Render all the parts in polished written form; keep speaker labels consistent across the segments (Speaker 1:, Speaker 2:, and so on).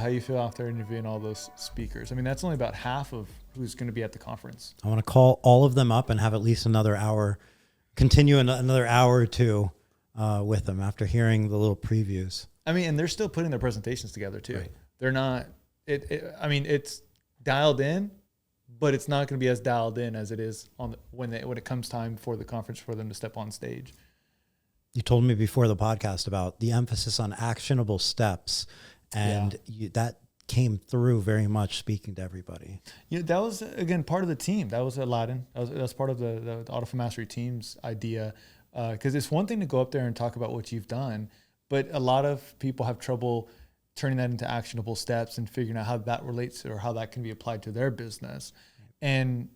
Speaker 1: how you feel after interviewing all those speakers. I mean, that's only about half of who's going to be at the conference.
Speaker 2: I want to call all of them up and have at least another hour, continue another hour or two with them after hearing the little previews.
Speaker 1: I mean, and they're still putting their presentations together too.
Speaker 2: Right.
Speaker 1: They're not, I mean, it's dialed in, but it's not going to be as dialed in as it is when it comes time for the conference for them to step on stage.
Speaker 2: You told me before the podcast about the emphasis on actionable steps, and that came through very much speaking to everybody.
Speaker 1: You know, that was, again, part of the team. That was Aladdin. That was part of the Automotive Mastery team's idea, because it's one thing to go up there and talk about what you've done, but a lot of people have trouble turning that into actionable steps and figuring out how that relates or how that can be applied to their business. And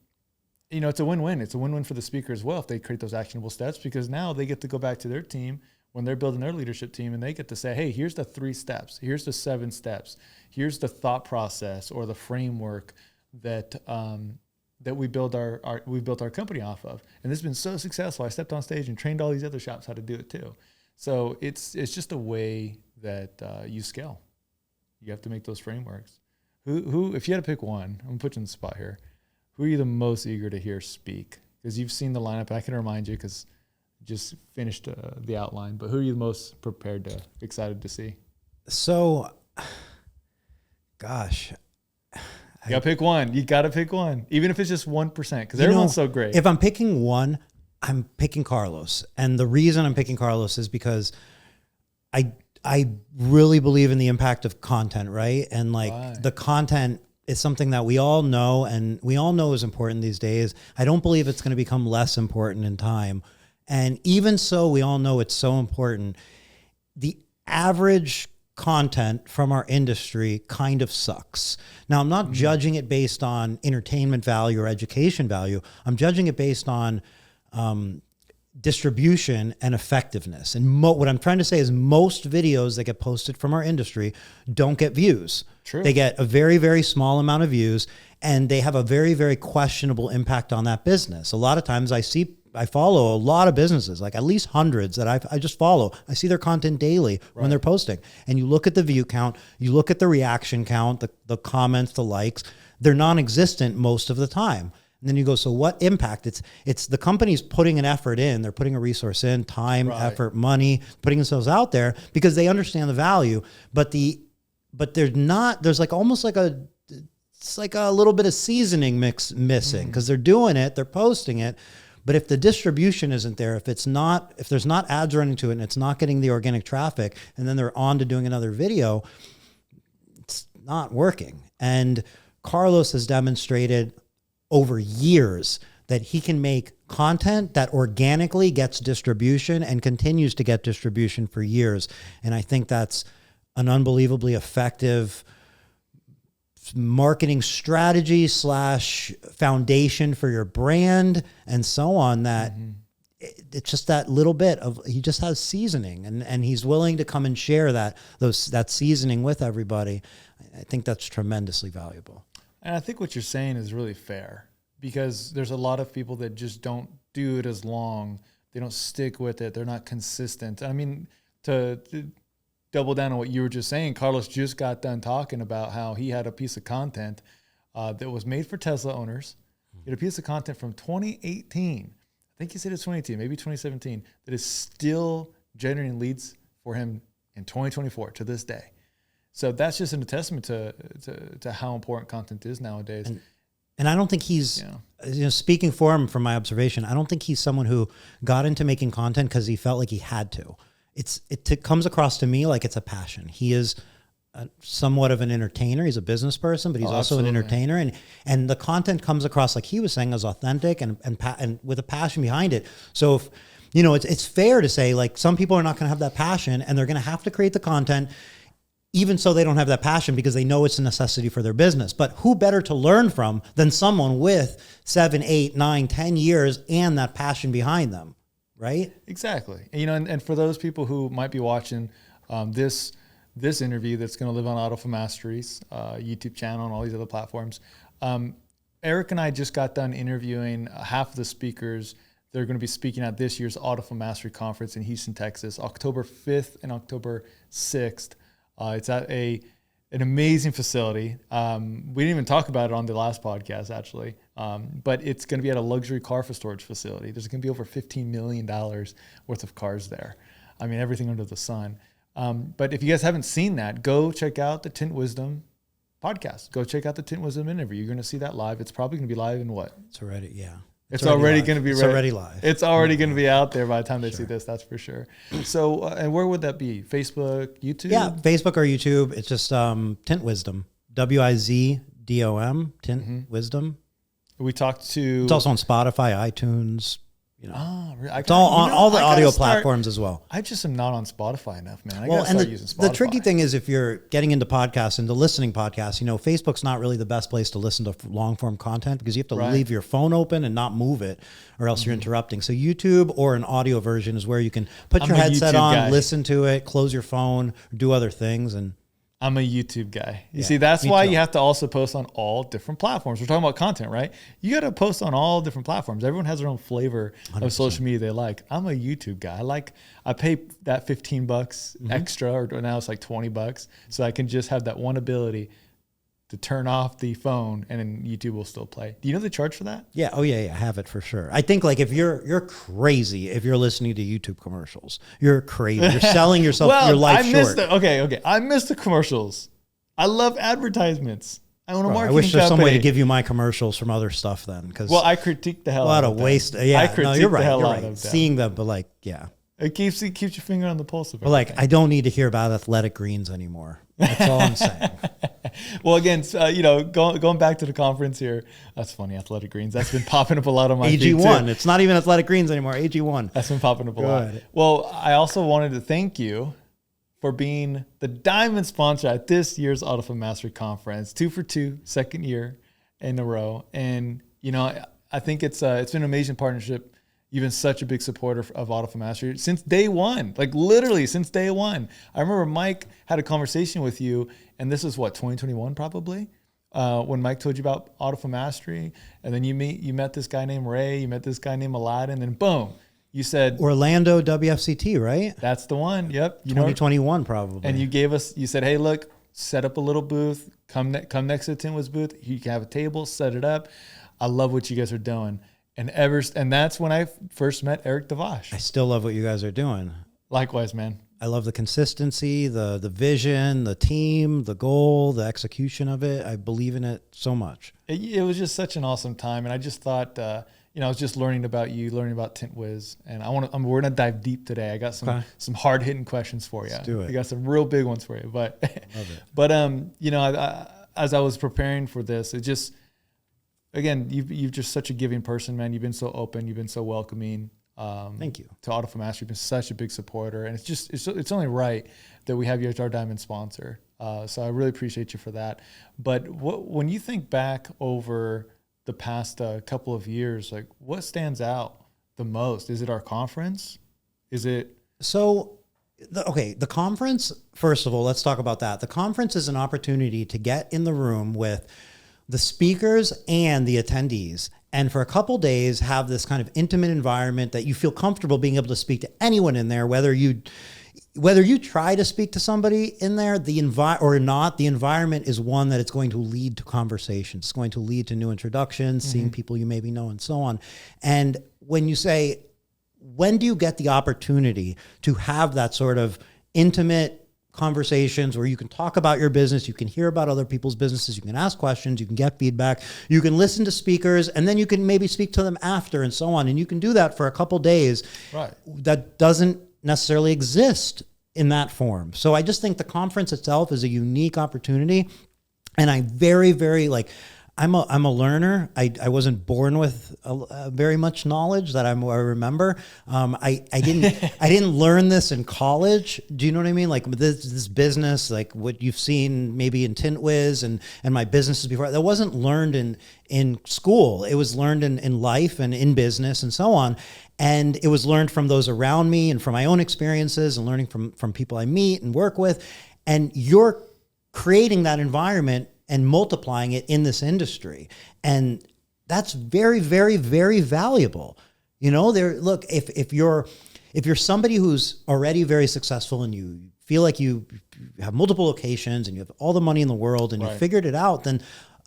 Speaker 1: you know, it's a win-win. It's a win-win for the speaker as well if they create those actionable steps, because now they get to go back to their team when they're building their leadership team and they get to say, hey, here's the 3 steps. Here's the 7 steps. Here's the thought process or the framework that we built our company off of. And this has been so successful. I stepped on stage and trained all these other shops how to do it too. So it's just a way that you scale. You have to make those frameworks. Who if you had to pick one, I'm going to put you in the spot here. Who are you the most eager to hear speak? Because you've seen the lineup, and I can remind you because I just finished the outline. But who are you the most excited to see?
Speaker 2: So, gosh.
Speaker 1: You got to pick one. You got to pick one, even if it's just 1%, because everyone's so great.
Speaker 2: If I'm picking one, I'm picking Carlos. And the reason I'm picking Carlos is because I really believe in the impact of content, right? And the content is something that we all know, and we all know is important these days. I don't believe it's going to become less important in time. And even so, we all know it's so important. The average content from our industry kind of sucks. Now, I'm not judging it based on entertainment value or education value. I'm judging it based on distribution and effectiveness. And what I'm trying to say is most videos that get posted from our industry don't get views.
Speaker 1: True.
Speaker 2: They get a very, very small amount of views, and they have a very, very questionable impact on that business. A lot of times I follow a lot of businesses, like at least hundreds that I just follow. I see their content daily when they're posting. And you look at the view count, you look at the reaction count, the comments, the likes, they're non-existent most of the time. And then you go, so what impact? It's the company's putting an effort in, they're putting a resource in, time, effort, money, putting themselves out there because they understand the value, but there's like almost like it's like a little bit of seasoning missing because they're doing it, they're posting it. But if the distribution isn't there, if there's not ads running to it and it's not getting the organic traffic, and then they're on to doing another video, it's not working. And Carlos has demonstrated over years that he can make content that organically gets distribution and continues to get distribution for years. And I think that's an unbelievably effective marketing strategy / foundation for your brand and so on, that it's just that little bit of, he just has seasoning and he's willing to come and share that seasoning with everybody. I think that's tremendously valuable.
Speaker 1: And I think what you're saying is really fair, because there's a lot of people that just don't do it as long. They don't stick with it. They're not consistent. I mean, to double down on what you were just saying, Carlos just got done talking about how he had a piece of content that was made for Tesla owners. He had a piece of content from 2018. I think he said it's 2018, maybe 2017, that is still generating leads for him in 2024 to this day. So that's just a testament to how important content is nowadays.
Speaker 2: And I don't think he's, speaking for him from my observation, I don't think he's someone who got into making content because he felt like he had to. It comes across to me like it's a passion. He is somewhat of an entertainer. He's a business person, but he's also an entertainer. And the content comes across, like he was saying, as authentic and with a passion behind it. So if, it's fair to say, like, some people are not going to have that passion and they're going to have to create the content even so they don't have that passion because they know it's a necessity for their business. But who better to learn from than someone with 7, 8, 9, 10 years and that passion behind them, right?
Speaker 1: Exactly. And for those people who might be watching this interview that's going to live on Automotive Mastery's YouTube channel and all these other platforms, Erik and I just got done interviewing half of the speakers. They're going to be speaking at this year's Automotive Mastery Conference in Houston, Texas, October 5th and October 6th. It's at a an amazing facility. We didn't even talk about it on the last podcast, actually. But it's going to be at a luxury car storage facility. There's going to be over $15 million worth of cars there. I mean, everything under the sun. But if you guys haven't seen that, go check out the Tint Wisdom podcast. Go check out the Tint Wisdom interview. You're going to see that live. It's probably going to be live in what?
Speaker 2: It's already, yeah.
Speaker 1: It's already going to be
Speaker 2: It's already live.
Speaker 1: It's already going to be out there by the time they see this. That's for sure. So, and where would that be? Facebook, YouTube?
Speaker 2: Yeah, Facebook or YouTube. It's just Tint Wisdom. WIZDOM. Tint Wisdom.
Speaker 1: We talked to.
Speaker 2: It's also on Spotify, iTunes. You know,
Speaker 1: it's
Speaker 2: all on all the audio platforms as well.
Speaker 1: I just am not on Spotify enough, man. I
Speaker 2: well,
Speaker 1: gotta start using Spotify.
Speaker 2: The tricky thing is if you're getting into podcasts, into listening podcasts, you know, Facebook's not really the best place to listen to long form content because you have to leave your phone open and not move it, or else you're interrupting. So YouTube or an audio version is where you can put your headset on, listen to it, close your phone, do other things, and.
Speaker 1: I'm a YouTube guy. You see, that's why you have to also post on all different platforms. We're talking about content, right? You got to post on all different platforms. Everyone has their own flavor 100%. Of social media they like. I'm a YouTube guy. I pay that $15 extra, or now it's like $20, so I can just have that one ability to turn off the phone and then YouTube will still play. Do you know they charge for that?
Speaker 2: Yeah. Oh yeah. I have it for sure. I think like if you're crazy, if you're listening to YouTube commercials, you're crazy. You're selling yourself your life short.
Speaker 1: I missed the commercials. I love advertisements. I own a marketing
Speaker 2: I wish there's
Speaker 1: company.
Speaker 2: some way to give you my commercials from other stuff then.
Speaker 1: Well, I critique the hell out of them.
Speaker 2: A lot of waste. Yeah. No, you're right. You're right.
Speaker 1: Them.
Speaker 2: Seeing them, but like, yeah.
Speaker 1: It keeps your finger on the pulse of it.
Speaker 2: But like, I don't need to hear about athletic greens anymore. That's all I'm saying.
Speaker 1: Well, again, going back to the conference here, that's funny. Athletic greens. That's been popping up a lot on my feed
Speaker 2: AG1.
Speaker 1: too.
Speaker 2: It's not even athletic greens anymore. AG1.
Speaker 1: That's been popping up a lot. Well, I also wanted to thank you for being the diamond sponsor at this year's Automotive Mastery Conference. 2 for 2, second year in a row. And, I think it's been an amazing partnership. You've been such a big supporter of Automotive Mastery since day one, like literally since day one. I remember Mike had a conversation with you, and this is what, 2021 probably, when Mike told you about Automotive Mastery, and then you met this guy named Ray, you met this guy named Aladdin, and boom, you said
Speaker 2: Orlando WFCT, right?
Speaker 1: That's the one. Yep,
Speaker 2: 2021 probably.
Speaker 1: And you said, hey, look, set up a little booth, come next to the Tintwiz booth. You can have a table, set it up. I love what you guys are doing. And that's when I first met Erik Devash.
Speaker 2: I still love what you guys are doing.
Speaker 1: Likewise, man.
Speaker 2: I love the consistency, the vision, the team, the goal, the execution of it. I believe in it so much.
Speaker 1: It was just such an awesome time. And I just thought, I was just learning about you, learning about Tintwiz. And we're going to dive deep today. I got some hard hitting questions for you.
Speaker 2: Let's do it.
Speaker 1: I got some real big ones for you. But,
Speaker 2: love it.
Speaker 1: But as I was preparing for this, it just, again, you've just such a giving person, man. You've been so open. You've been so welcoming.
Speaker 2: Thank you.
Speaker 1: To Automotive Mastery. You've been such a big supporter. And it's only right that we have you as our diamond sponsor. So I really appreciate you for that. But when you think back over the past couple of years, like what stands out the most? Is it our conference? Is it?
Speaker 2: So, the conference, first of all, let's talk about that. The conference is an opportunity to get in the room with the speakers and the attendees, and for a couple days have this kind of intimate environment that you feel comfortable being able to speak to anyone in there, whether you try to speak to somebody in there, or not, the environment is one that it's going to lead to conversations. It's going to lead to new introductions, seeing people you maybe know, and so on. And when you say, when do you get the opportunity to have that sort of intimate conversations where you can talk about your business, you can hear about other people's businesses, you can ask questions, you can get feedback, you can listen to speakers, and then you can maybe speak to them after and so on. And you can do that for a couple days. Right. That doesn't necessarily exist in that form. So I just think the conference itself is a unique opportunity. And I very, very I'm a learner. I wasn't born with very much knowledge that I remember. I didn't learn this in college. Do you know what I mean? Like this business, like what you've seen maybe in Tintwiz and my businesses before, that wasn't learned in school. It was learned in life and in business and so on. And it was learned from those around me and from my own experiences and learning from people I meet and work with. And you're creating that environment and multiplying it in this industry. And that's very, very, very valuable. Look, if you're somebody who's already very successful and you feel like you have multiple locations and you have all the money in the world and you figured it out, then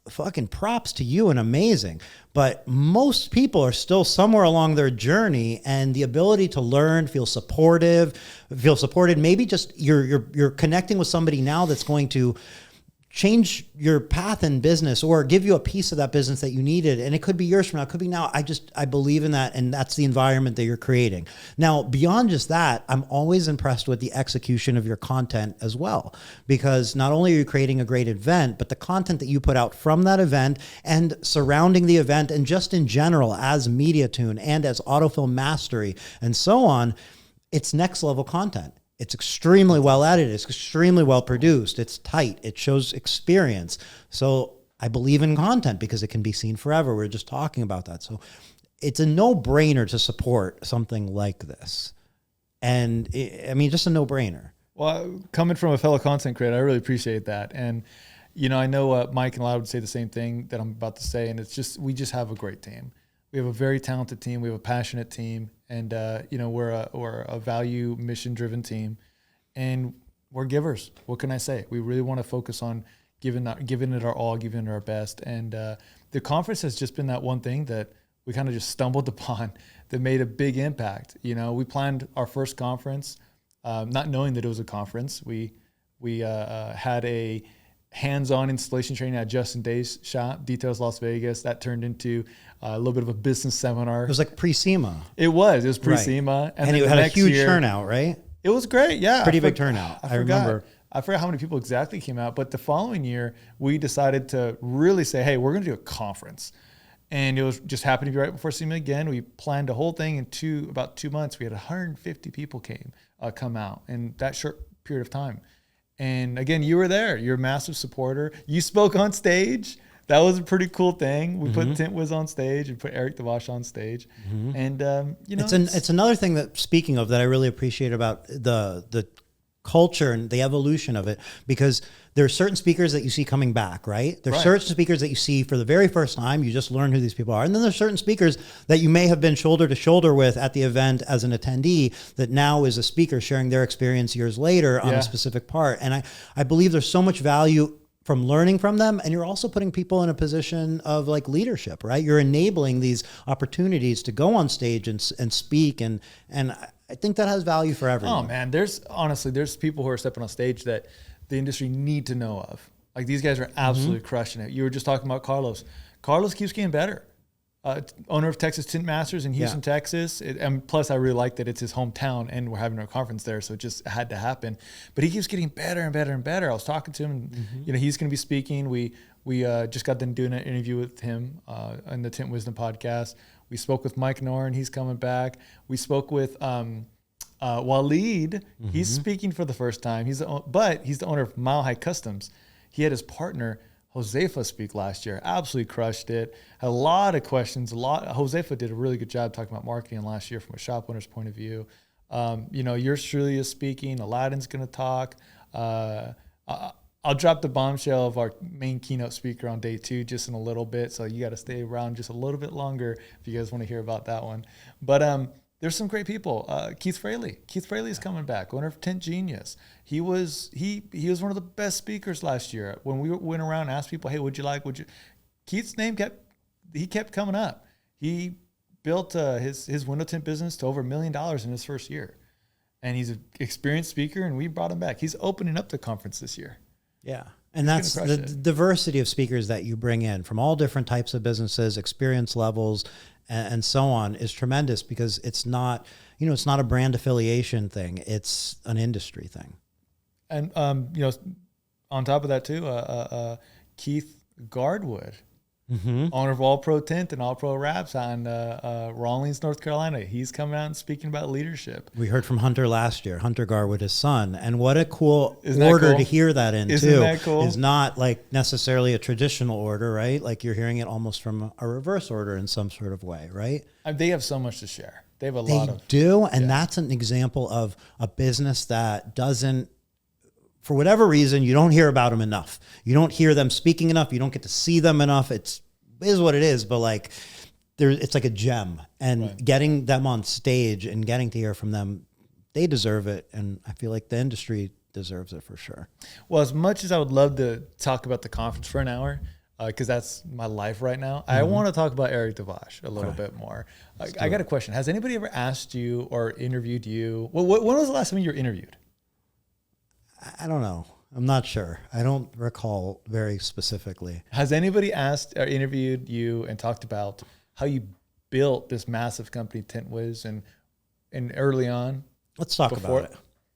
Speaker 2: fucking props to you and amazing. But most people are still somewhere along their journey, and the ability to learn, feel supported, maybe just you're connecting with somebody now that's going to change your path in business or give you a piece of that business that you needed. And it could be yours from now, it could be now. I believe in that. And that's the environment that you're creating. Now, beyond just that, I'm always impressed with the execution of your content as well, because not only are you creating a great event, but the content that you put out from that event and surrounding the event and just in general as MediaTune and as Autofilm Mastery and so on, it's next level content. It's extremely well edited. It's extremely well produced. It's tight. It shows experience. So I believe in content because it can be seen forever. We're just talking about that. So it's a no-brainer to support something like this. And just a no-brainer.
Speaker 1: Well, coming from a fellow content creator, I really appreciate that. And, I know Mike and Lyle would say the same thing that I'm about to say. And it's just, we just have a great team. We have a very talented team. We have a passionate team. And, we're a value, mission-driven team, and we're givers. What can I say? We really want to focus on giving it our all, giving it our best. And the conference has just been that one thing that we kind of just stumbled upon that made a big impact. We planned our first conference, not knowing that it was a conference. We had a hands-on installation training at Justin Day's shop, Details Las Vegas. That turned into a little bit of a business seminar.
Speaker 2: It was like pre-SEMA.
Speaker 1: It was pre-SEMA.
Speaker 2: Right. And it had a huge turnout, right?
Speaker 1: It was great, yeah.
Speaker 2: Pretty big turnout. I remember.
Speaker 1: I forgot how many people exactly came out, but the following year, we decided to really say, hey, we're going to do a conference. And it was just happened to be right before SEMA again. We planned the whole thing in about 2 months. We had 150 people come out in that short period of time. And again, you were there. You're a massive supporter. You spoke on stage. That was a pretty cool thing. We put Tintwiz on stage and put Erik Devash on stage. And,
Speaker 2: it's another thing that, speaking of, that I really appreciate about the culture and the evolution of it, because there are certain speakers that you see coming back, right? There's certain speakers that you see for the very first time. You just learn who these people are. And then there's certain speakers that you may have been shoulder to shoulder with at the event as an attendee that now is a speaker sharing their experience years later on a specific part. And I believe there's so much value from learning from them. And you're also putting people in a position of like leadership, right? You're enabling these opportunities to go on stage and speak. And I think that has value for everyone.
Speaker 1: Oh man, there's people who are stepping on stage that the industry need to know of. Like these guys are absolutely crushing it. You were just talking about Carlos. Carlos keeps getting better. Owner of Texas Tint Masters in Houston, Texas. And plus I really like that it's his hometown and we're having our conference there. So it just had to happen, but he keeps getting better and better and better. I was talking to him and he's going to be speaking. We just got done doing an interview with him on the Tint Wisdom podcast. We spoke with Mike Noren. He's coming back. We spoke with Waleed. He's speaking for the first time. He's the owner of Mile High Customs. He had his partner Josefa speak last year. Absolutely crushed it. Had a lot of questions. Josefa did a really good job talking about marketing last year from a shop owner's point of view. Yours truly is speaking. Aladdin's going to talk. I'll drop the bombshell of our main keynote speaker on day 2 just in a little bit. So you got to stay around just a little bit longer if you guys want to hear about that one. But there's some great people. Keith Fraley. Keith Fraley is coming back, owner of Tint Genius. He was one of the best speakers last year. When we went around and asked people, hey, Keith's name kept coming up. He built his window tint business to over $1 million in his first year. And he's an experienced speaker, and we brought him back. He's opening up the conference this year.
Speaker 2: Yeah. And that's the diversity of speakers that you bring in from all different types of businesses, experience levels, and so on is tremendous, because it's not a brand affiliation thing. It's an industry thing.
Speaker 1: And, on top of that too, Keith Gardwood, owner of All Pro Tint and All Pro Wraps on Rawlins, North Carolina. He's coming out and speaking about leadership.
Speaker 2: We heard from Hunter last year, Hunter Garwood, his son. And what a cool order to hear that in.
Speaker 1: Isn't
Speaker 2: too.
Speaker 1: That cool?
Speaker 2: Is not like necessarily a traditional order, right? Like you're hearing it almost from a reverse order in some sort of way, right?
Speaker 1: They have so much to share. They have a lot of.
Speaker 2: They do. And that's an example of a business that doesn't, for whatever reason, you don't hear about them enough. You don't hear them speaking enough. You don't get to see them enough. It is what it is, but like it's like a gem, and getting them on stage and getting to hear from them, they deserve it. And I feel like the industry deserves it for sure.
Speaker 1: Well, as much as I would love to talk about the conference for an hour, because that's my life right now, I want to talk about Erik Devash a little bit more. I got a question. Has anybody ever asked you or interviewed you? When was the last time you were interviewed?
Speaker 2: I don't know. I'm not sure. I don't recall very specifically.
Speaker 1: Has anybody asked or interviewed you and talked about how you built this massive company, Tintwiz, and early on?
Speaker 2: Let's talk about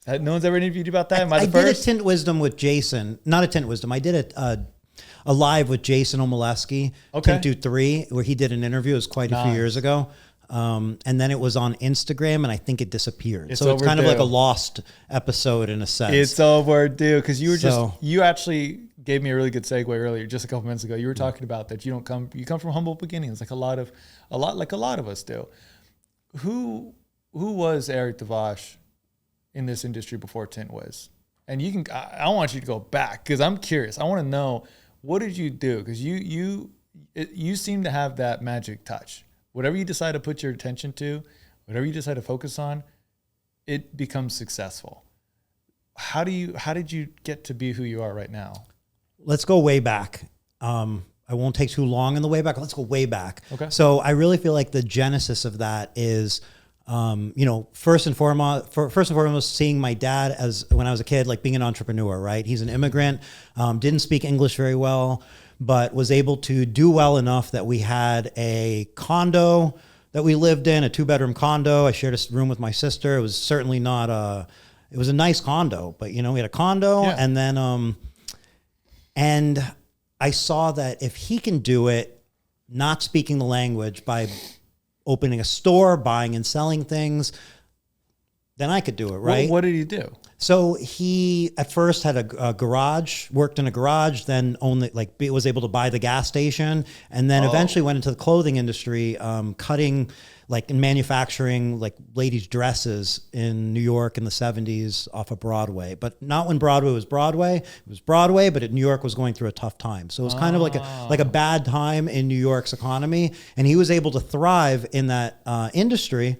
Speaker 2: it.
Speaker 1: No one's ever interviewed you about that?
Speaker 2: I did a Tint Wisdom with Jason. Not a Tint Wisdom. I did a live with Jason Omoleski,
Speaker 1: okay.
Speaker 2: Tint 3, where he did an interview. It was quite a few years ago. And then it was on Instagram, and I think it disappeared. So it's kind of like a lost episode in a sense.
Speaker 1: It's overdue, because you actually gave me a really good segue earlier, just a couple minutes ago. You were talking about that you come from humble beginnings, like a lot of us do. Who was Erik Devash in this industry before Tintwiz? And I want you to go back, because I'm curious. I want to know, what did you do? Because you seem to have that magic touch. Whatever you decide to put your attention to, whatever you decide to focus on, it becomes successful. How did you get to be who you are right now?
Speaker 2: Let's go way back. I won't take too long in the way back. Let's go way back.
Speaker 1: Okay.
Speaker 2: So I really feel like the genesis of that is, first and foremost, seeing my dad when I was a kid, like being an entrepreneur, right? He's an immigrant, didn't speak English very well, but was able to do well enough that we had a condo that we lived in, a 2-bedroom condo. I shared a room with my sister. It was certainly not it was a nice condo, but we had a condo. Yeah. And then, and I saw that if he can do it, not speaking the language, by opening a store, buying and selling things, then I could do it, right?
Speaker 1: What did he do?
Speaker 2: So he at first had a garage, worked in a garage, then was able to buy the gas station, and then eventually went into the clothing industry, cutting, and manufacturing ladies' dresses in New York in the 70s off of Broadway. But not when Broadway was Broadway. It was Broadway, but New York was going through a tough time. So it was kind of like a bad time in New York's economy, and he was able to thrive in that industry.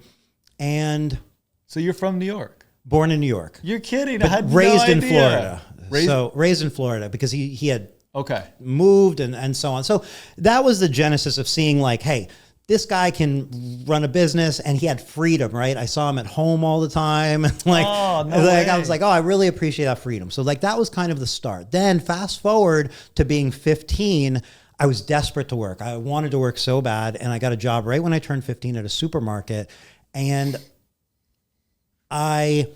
Speaker 2: And
Speaker 1: so you're from New York?
Speaker 2: Born in New York.
Speaker 1: You're kidding.
Speaker 2: But
Speaker 1: I had
Speaker 2: raised
Speaker 1: no
Speaker 2: in
Speaker 1: idea.
Speaker 2: Florida. Raised in Florida because he had moved and so on. So that was the genesis of seeing hey, this guy can run a business, and he had freedom, right? I saw him at home all the time. I was like, I really appreciate that freedom. So that was kind of the start. Then fast forward to being 15, I was desperate to work. I wanted to work so bad, and I got a job right when I turned 15 at a supermarket, and I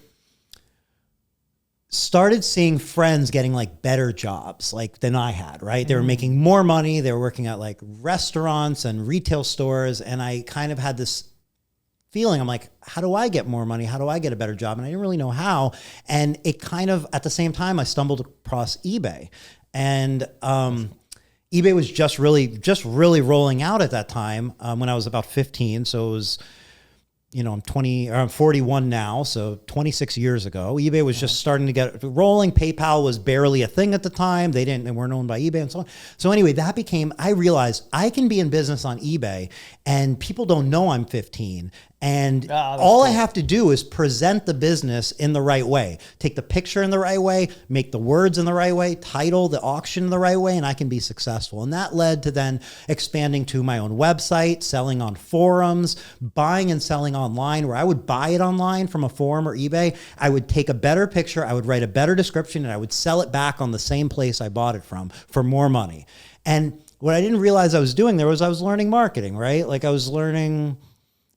Speaker 2: started seeing friends getting better jobs than I had, right? They were making more money. They were working at restaurants and retail stores. And I kind of had this feeling, I'm like, how do I get more money? How do I get a better job? And I didn't really know how. And it kind of, at the same time, I stumbled across eBay. And eBay was just really rolling out at that time when I was about 15. So it was, I'm 41 now, so 26 years ago. eBay was just starting to get rolling. PayPal was barely a thing at the time. They weren't owned by eBay and so on. So anyway, I realized I can be in business on eBay, and people don't know I'm 15. And all I have to do is present the business in the right way. Take the picture in the right way, make the words in the right way, title the auction in the right way, and I can be successful. And that led to then expanding to my own website, selling on forums, buying and selling online, where I would buy it online from a forum or eBay. I would take a better picture, I would write a better description, and I would sell it back on the same place I bought it from for more money. And what I didn't realize I was doing there was I was learning marketing, right? I was learning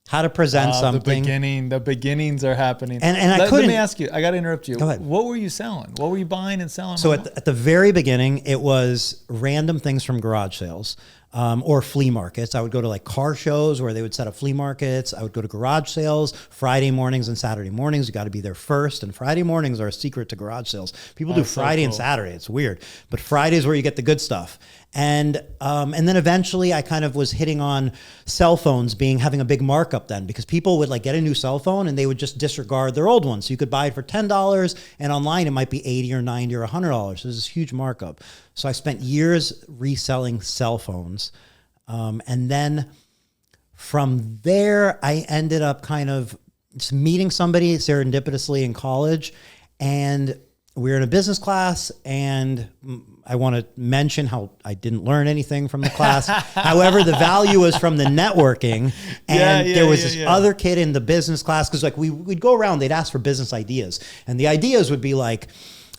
Speaker 2: how to present something.
Speaker 1: The beginnings are happening.
Speaker 2: And I couldn't.
Speaker 1: Let me ask you, I got to interrupt you.
Speaker 2: Go ahead.
Speaker 1: What were you selling? What were you buying and selling?
Speaker 2: So at the very beginning, it was random things from garage sales or flea markets. I would go to car shows where they would set up flea markets. I would go to garage sales Friday mornings and Saturday mornings. You got to be there first. And Friday mornings are a secret to garage sales. People do Friday and Saturday. It's weird. But Friday is where you get the good stuff. And then eventually I kind of was hitting on cell phones having a big markup then, because people would get a new cell phone and they would just disregard their old one. So you could buy it for $10 and online it might be $80 or $90 or $100. So there's this huge markup. So I spent years reselling cell phones. And then from there, I ended up kind of just meeting somebody serendipitously in college, and we were in a business class, and I want to mention how I didn't learn anything from the class. However, the value was from the networking. And there was this other kid in the business class, because like we'd go around, they'd ask for business ideas. And the ideas would be like,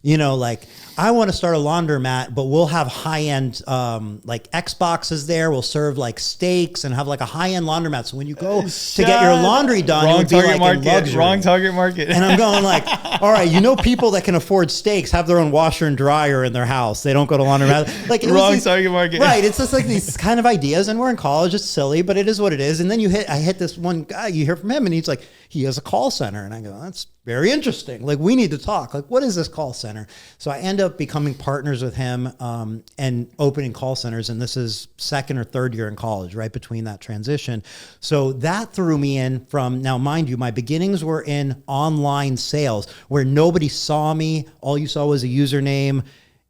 Speaker 2: you know, like, I want to start a laundromat, but we'll have high-end like Xboxes there. We'll serve like steaks and have like a high-end laundromat. So when you go to get your laundry done, it would be like in luxury.
Speaker 1: Wrong target market.
Speaker 2: And I'm going like, all right, you know, people that can afford steaks have their own washer and dryer in their house. They don't go to laundromat. Like
Speaker 1: wrong target market.
Speaker 2: Right. It's just like these kind of ideas, and we're in college. It's silly, but it is what it is. And then I hit this one guy. You hear from him, and he's like, he has a call center, and I go, that's very interesting. Like, we need to talk. Like, what is this call center? So I end up becoming partners with him and opening call centers. And this is second or third year in college, right between that transition. So that threw me in from, now mind you, my beginnings were in online sales where nobody saw me. All you saw was a username,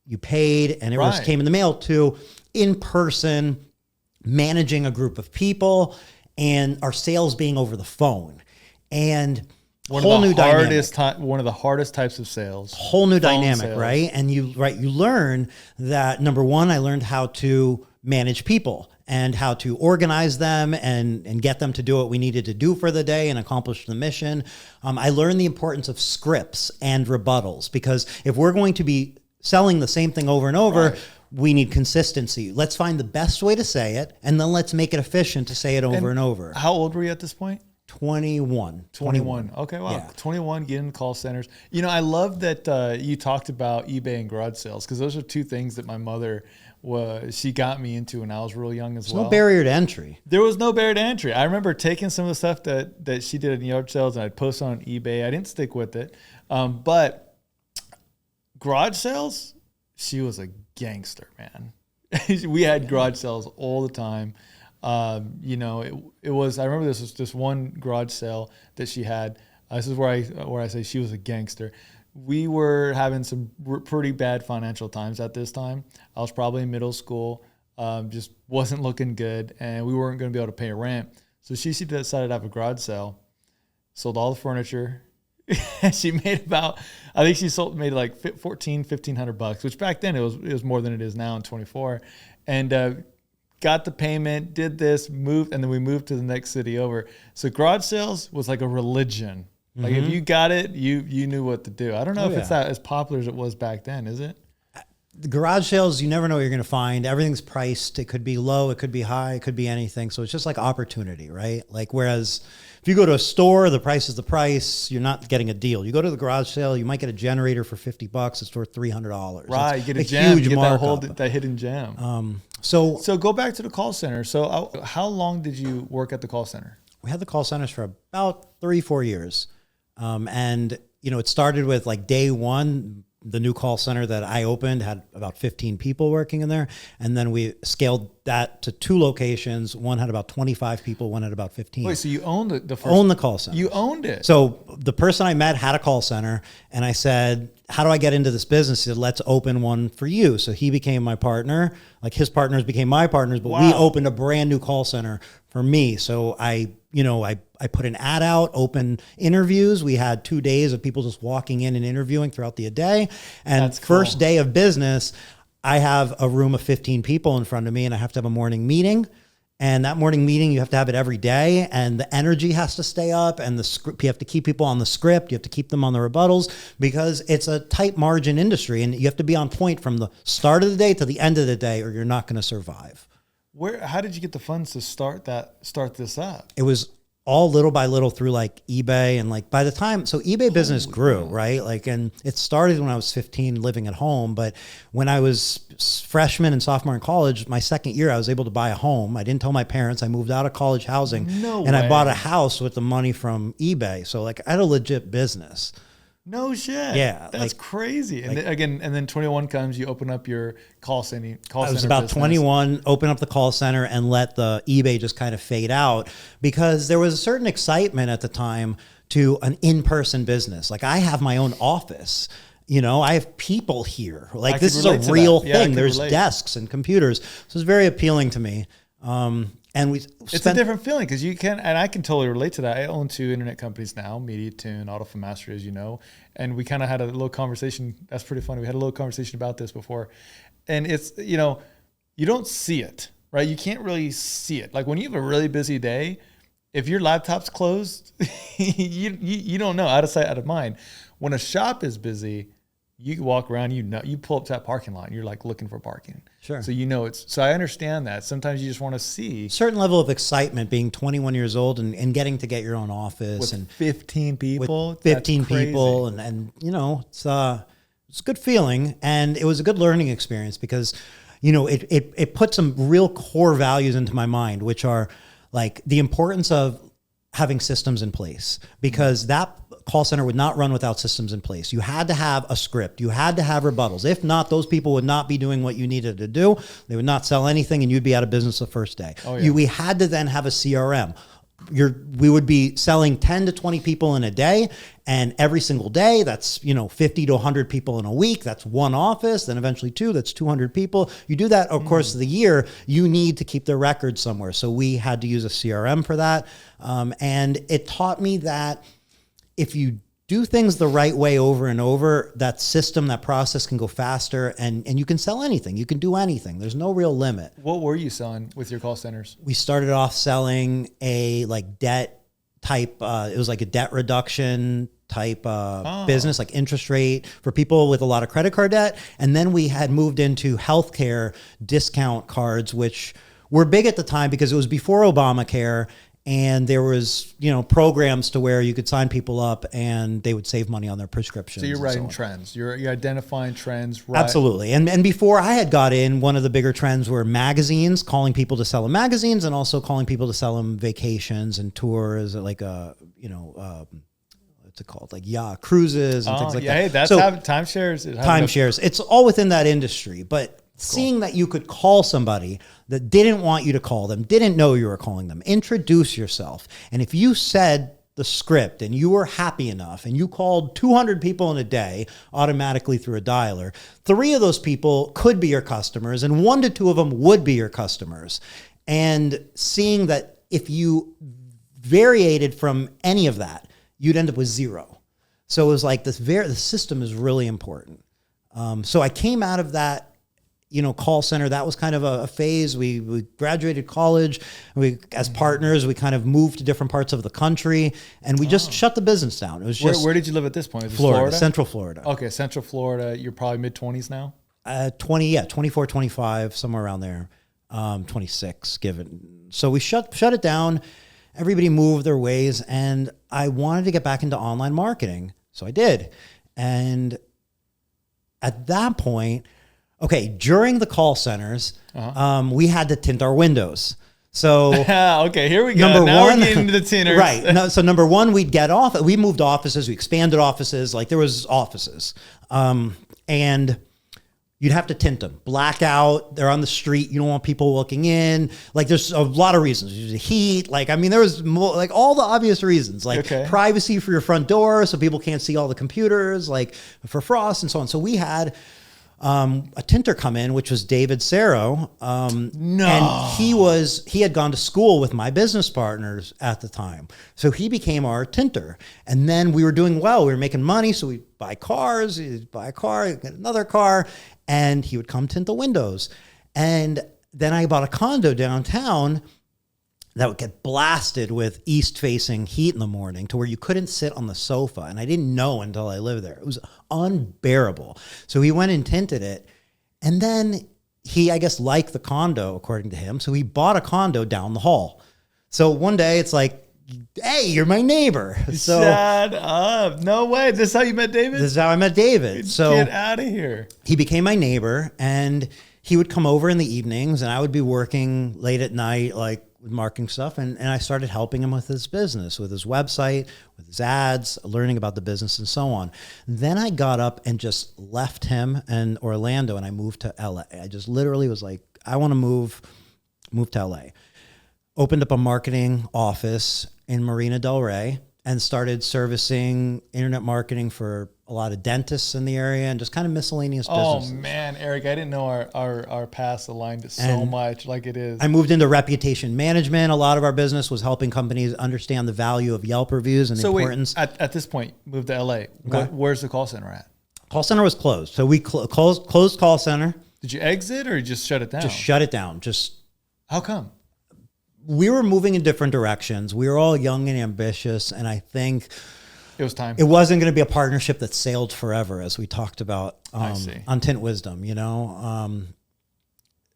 Speaker 2: you paid, and it came in the mail, to in person, managing a group of people, and our sales being over the phone. And one of
Speaker 1: the hardest types of sales.
Speaker 2: Whole new dynamic, sales. Right? And you learn that, number one, I learned how to manage people and how to organize them and get them to do what we needed to do for the day and accomplish the mission. I learned the importance of scripts and rebuttals, because if we're going to be selling the same thing over and over, we need consistency. Let's find the best way to say it, and then let's make it efficient to say it over and over.
Speaker 1: How old were you at this point?
Speaker 2: 21.
Speaker 1: Okay, wow. Yeah. 21, getting call centers. You know, I love that you talked about eBay and garage sales, because those are two things that my mother she got me into when I was real young as well.
Speaker 2: No barrier to entry.
Speaker 1: There was no barrier to entry. I remember taking some of the stuff that she did in yard sales, and I'd post on eBay. I didn't stick with it. But garage sales, she was a gangster, man. We had garage sales all the time. You know, it was, I remember this was just one garage sale that she had. This is where I say she was a gangster. We were having some pretty bad financial times at this time. I was probably in middle school, just wasn't looking good, and we weren't going to be able to pay rent. So she decided to have a garage sale, sold all the furniture. She made about, I think she made like $1,500, which back then it was more than it is now in 24. And, got the payment, did this, moved, and then we moved to the next city over. So garage sales was like a religion. Like if you got it, you knew what to do. I don't know if it's that as popular as it was back then, is it?
Speaker 2: The garage sales, you never know what you're going to find. Everything's priced. It could be low, it could be high, it could be anything. So it's just like opportunity, right? Like, whereas if you go to a store, the price is the price. You're not getting a deal. You go to the garage sale, you might get a generator for $50. It's worth $300.
Speaker 1: Right, you get a gem, you get that hidden gem. So go back to the call center. So how long did you work at the call center?
Speaker 2: We had the call centers for about 3-4 years. And, you know, it started with like day one. The new call center that I opened had about 15 people working in there. And then we scaled that to 2 locations. One had about 25 people, one had about 15.
Speaker 1: Wait, so you owned
Speaker 2: owned the call center.
Speaker 1: You owned it.
Speaker 2: So the person I met had a call center, and I said, how do I get into this business? He said, let's open one for you. So he became my partner. Like, his partners became my partners, but we opened a brand new call center for me. So I put an ad out, open interviews. We had 2 days of people just walking in and interviewing throughout the day. And
Speaker 1: that's cool.
Speaker 2: First day of business, I have a room of 15 people in front of me, and I have to have a morning meeting. And that morning meeting, you have to have it every day, and the energy has to stay up, and the script, you have to keep people on the script. You have to keep them on the rebuttals, because it's a tight margin industry, and you have to be on point from the start of the day to the end of the day, or you're not going to survive.
Speaker 1: How did you get the funds to start this up?
Speaker 2: It was all little by little through like eBay, and like by the time, so eBay business grew, right? Like, and it started when I was 15 living at home, but when I was freshman and sophomore in college, my second year, I was able to buy a home. I didn't tell my parents. I moved out of college housing I bought a house with the money from eBay. So like, I had a legit business.
Speaker 1: No shit.
Speaker 2: Yeah.
Speaker 1: That's crazy. And then 21 comes, you open up your call center.
Speaker 2: I was about 21, open up the call center and let the eBay just kind of fade out, because there was a certain excitement at the time to an in-person business. Like, I have my own office. You know, I have people here. Like, this is a real thing. There's desks and computers. So it's very appealing to me. And
Speaker 1: it's a different feeling because you can, and I can totally relate to that. I own 2 internet companies now, MediaTune, Automotive Mastery, as you know, and we kind of had a little conversation. That's pretty funny. We had a little conversation about this before, and it's, you know, you don't see it, right? You can't really see it. Like when you have a really busy day, if your laptop's closed, you don't know, out of sight, out of mind. When a shop is busy, you walk around, you pull up to that parking lot and you're like looking for parking.
Speaker 2: Sure.
Speaker 1: So so I understand that. Sometimes you just want to see.
Speaker 2: Certain level of excitement being 21 years old and getting to get your own office.
Speaker 1: With 15 people.
Speaker 2: With 15 people. And you know, it's a good feeling. And it was a good learning experience because, you know, it put some real core values into my mind, which are like the importance of having systems in place, because that call center would not run without systems in place. You had to have a script. You had to have rebuttals. If not, those people would not be doing what you needed to do. They would not sell anything and you'd be out of business the first day. Oh, yeah. We had to then have a CRM. We would be selling 10 to 20 people in a day, and every single day that's, you know, 50 to 100 people in a week. That's one office, then eventually 2, that's 200 people. You do that, of course, of the year, you need to keep the record somewhere. So we had to use a CRM for that. And it taught me that if you do things the right way over and over, that system, that process can go faster, and you can sell anything. You can do anything. There's no real limit.
Speaker 1: What were you selling with your call centers?
Speaker 2: We started off selling a like debt type, it was like a debt reduction type business, like interest rate for people with a lot of credit card debt. And then we had moved into healthcare discount cards, which were big at the time because it was before Obamacare. And there was, you know, programs to where you could sign people up and they would save money on their prescriptions.
Speaker 1: So you're writing trends. You're identifying trends. Right?
Speaker 2: Absolutely. And before I had got in, one of the bigger trends were magazines, calling people to sell them magazines and also calling people to sell them vacations and tours, like what's it called? Like cruises and things like that. Hey,
Speaker 1: that's how timeshares.
Speaker 2: Timeshares. It's all within that industry, but seeing that you could call somebody that didn't want you to call them, didn't know you were calling them, introduce yourself. And if you said the script and you were happy enough and you called 200 people in a day automatically through a dialer, 3 of those people could be your customers and 1 to 2 of them would be your customers. And seeing that if you variated from any of that, you'd end up with 0. So it was like the system is really important. So I came out of that, you know, call center. That was kind of a phase. We graduated college. As partners, we kind of moved to different parts of the country, and we just shut the business down. It was just
Speaker 1: where did you live at this point? Was
Speaker 2: Florida, Central Florida.
Speaker 1: Okay, Central Florida. You're probably mid-20s now.
Speaker 2: 24, 25, somewhere around there. 26, given. So we shut it down. Everybody moved their ways, and I wanted to get back into online marketing, so I did. And at that point, okay, during the call centers, we had to tint our windows. So
Speaker 1: okay, here we go.
Speaker 2: Number
Speaker 1: now
Speaker 2: one,
Speaker 1: we're getting into the tinters.
Speaker 2: Right. No, so number one, we moved offices, we expanded offices, like there was offices. And you'd have to tint them. Blackout, they're on the street, you don't want people looking in. Like there's a lot of reasons. There's the heat, like I mean there was more, like all the obvious reasons, like privacy for your front door so people can't see all the computers, like for frost and so on. So we had a tinter come in, which was David Serro. And he had gone to school with my business partners at the time. So he became our tinter. And then we were doing well. We were making money. So we'd buy cars, he'd buy a car, he'd get another car, and he would come tint the windows. And then I bought a condo downtown that would get blasted with east-facing heat in the morning to where you couldn't sit on the sofa. And I didn't know until I lived there. It was unbearable. So he went and tinted it. And then he, I guess, liked the condo, according to him. So he bought a condo down the hall. So one day it's like, hey, you're my neighbor. So
Speaker 1: shut up. No way. This is how you met David?
Speaker 2: This is how I met David. So
Speaker 1: get out of here.
Speaker 2: He became my neighbor, and he would come over in the evenings, and I would be working late at night, like with marketing stuff. And I started helping him with his business, with his website, with his ads, learning about the business and so on. Then I got up and just left him in Orlando, and I moved to LA. I just literally was like, I want to move to LA. Opened up a marketing office in Marina Del Rey. and started servicing internet marketing for a lot of dentists in the area and just kind of miscellaneous businesses.
Speaker 1: Oh man, Eric, I didn't know our paths aligned so much like it is.
Speaker 2: I moved into reputation management. A lot of our business was helping companies understand the value of Yelp reviews and the importance.
Speaker 1: Wait, at this point, moved to LA. Okay. Where's the call center at?
Speaker 2: Call center was closed. So we closed call center.
Speaker 1: Did you exit or just shut it down?
Speaker 2: Just shut it down.
Speaker 1: How come?
Speaker 2: We were moving in different directions. We were all young and ambitious, and I think
Speaker 1: it was time.
Speaker 2: It wasn't going to be a partnership that sailed forever, as we talked about on Tint Wisdom,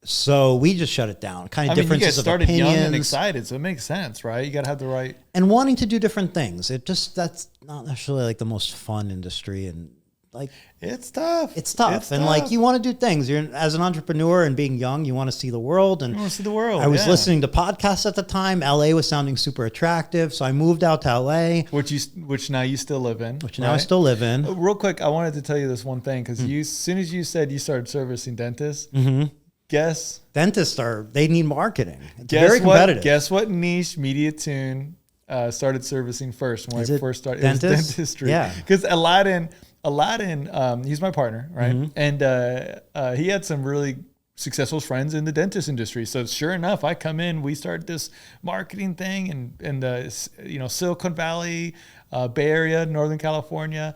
Speaker 2: So we just shut it down. Kind of differences
Speaker 1: you guys started
Speaker 2: of opinions.
Speaker 1: young and excited, so it makes sense, right? You got to have the right
Speaker 2: and wanting to do different things. That's not necessarily like the most fun industry, and like
Speaker 1: it's tough.
Speaker 2: And like you want to do things. You're as an entrepreneur and being young, you want to see the world. And
Speaker 1: you want to see the world.
Speaker 2: I was listening to podcasts at the time. LA was sounding super attractive, so I moved out to LA,
Speaker 1: which now you still live in.
Speaker 2: Now I still live in.
Speaker 1: Real quick, I wanted to tell you this one thing because as soon as you said you started servicing dentists,
Speaker 2: dentists they need marketing. It's very competitive.
Speaker 1: Guess what niche MediaTune started servicing first when I first started? It was dentistry.
Speaker 2: Yeah,
Speaker 1: because Aladdin, he's my partner, right? And he had some really successful friends in the dentist industry. So sure enough, I come in, we start this marketing thing in the Silicon Valley, Bay Area, Northern California,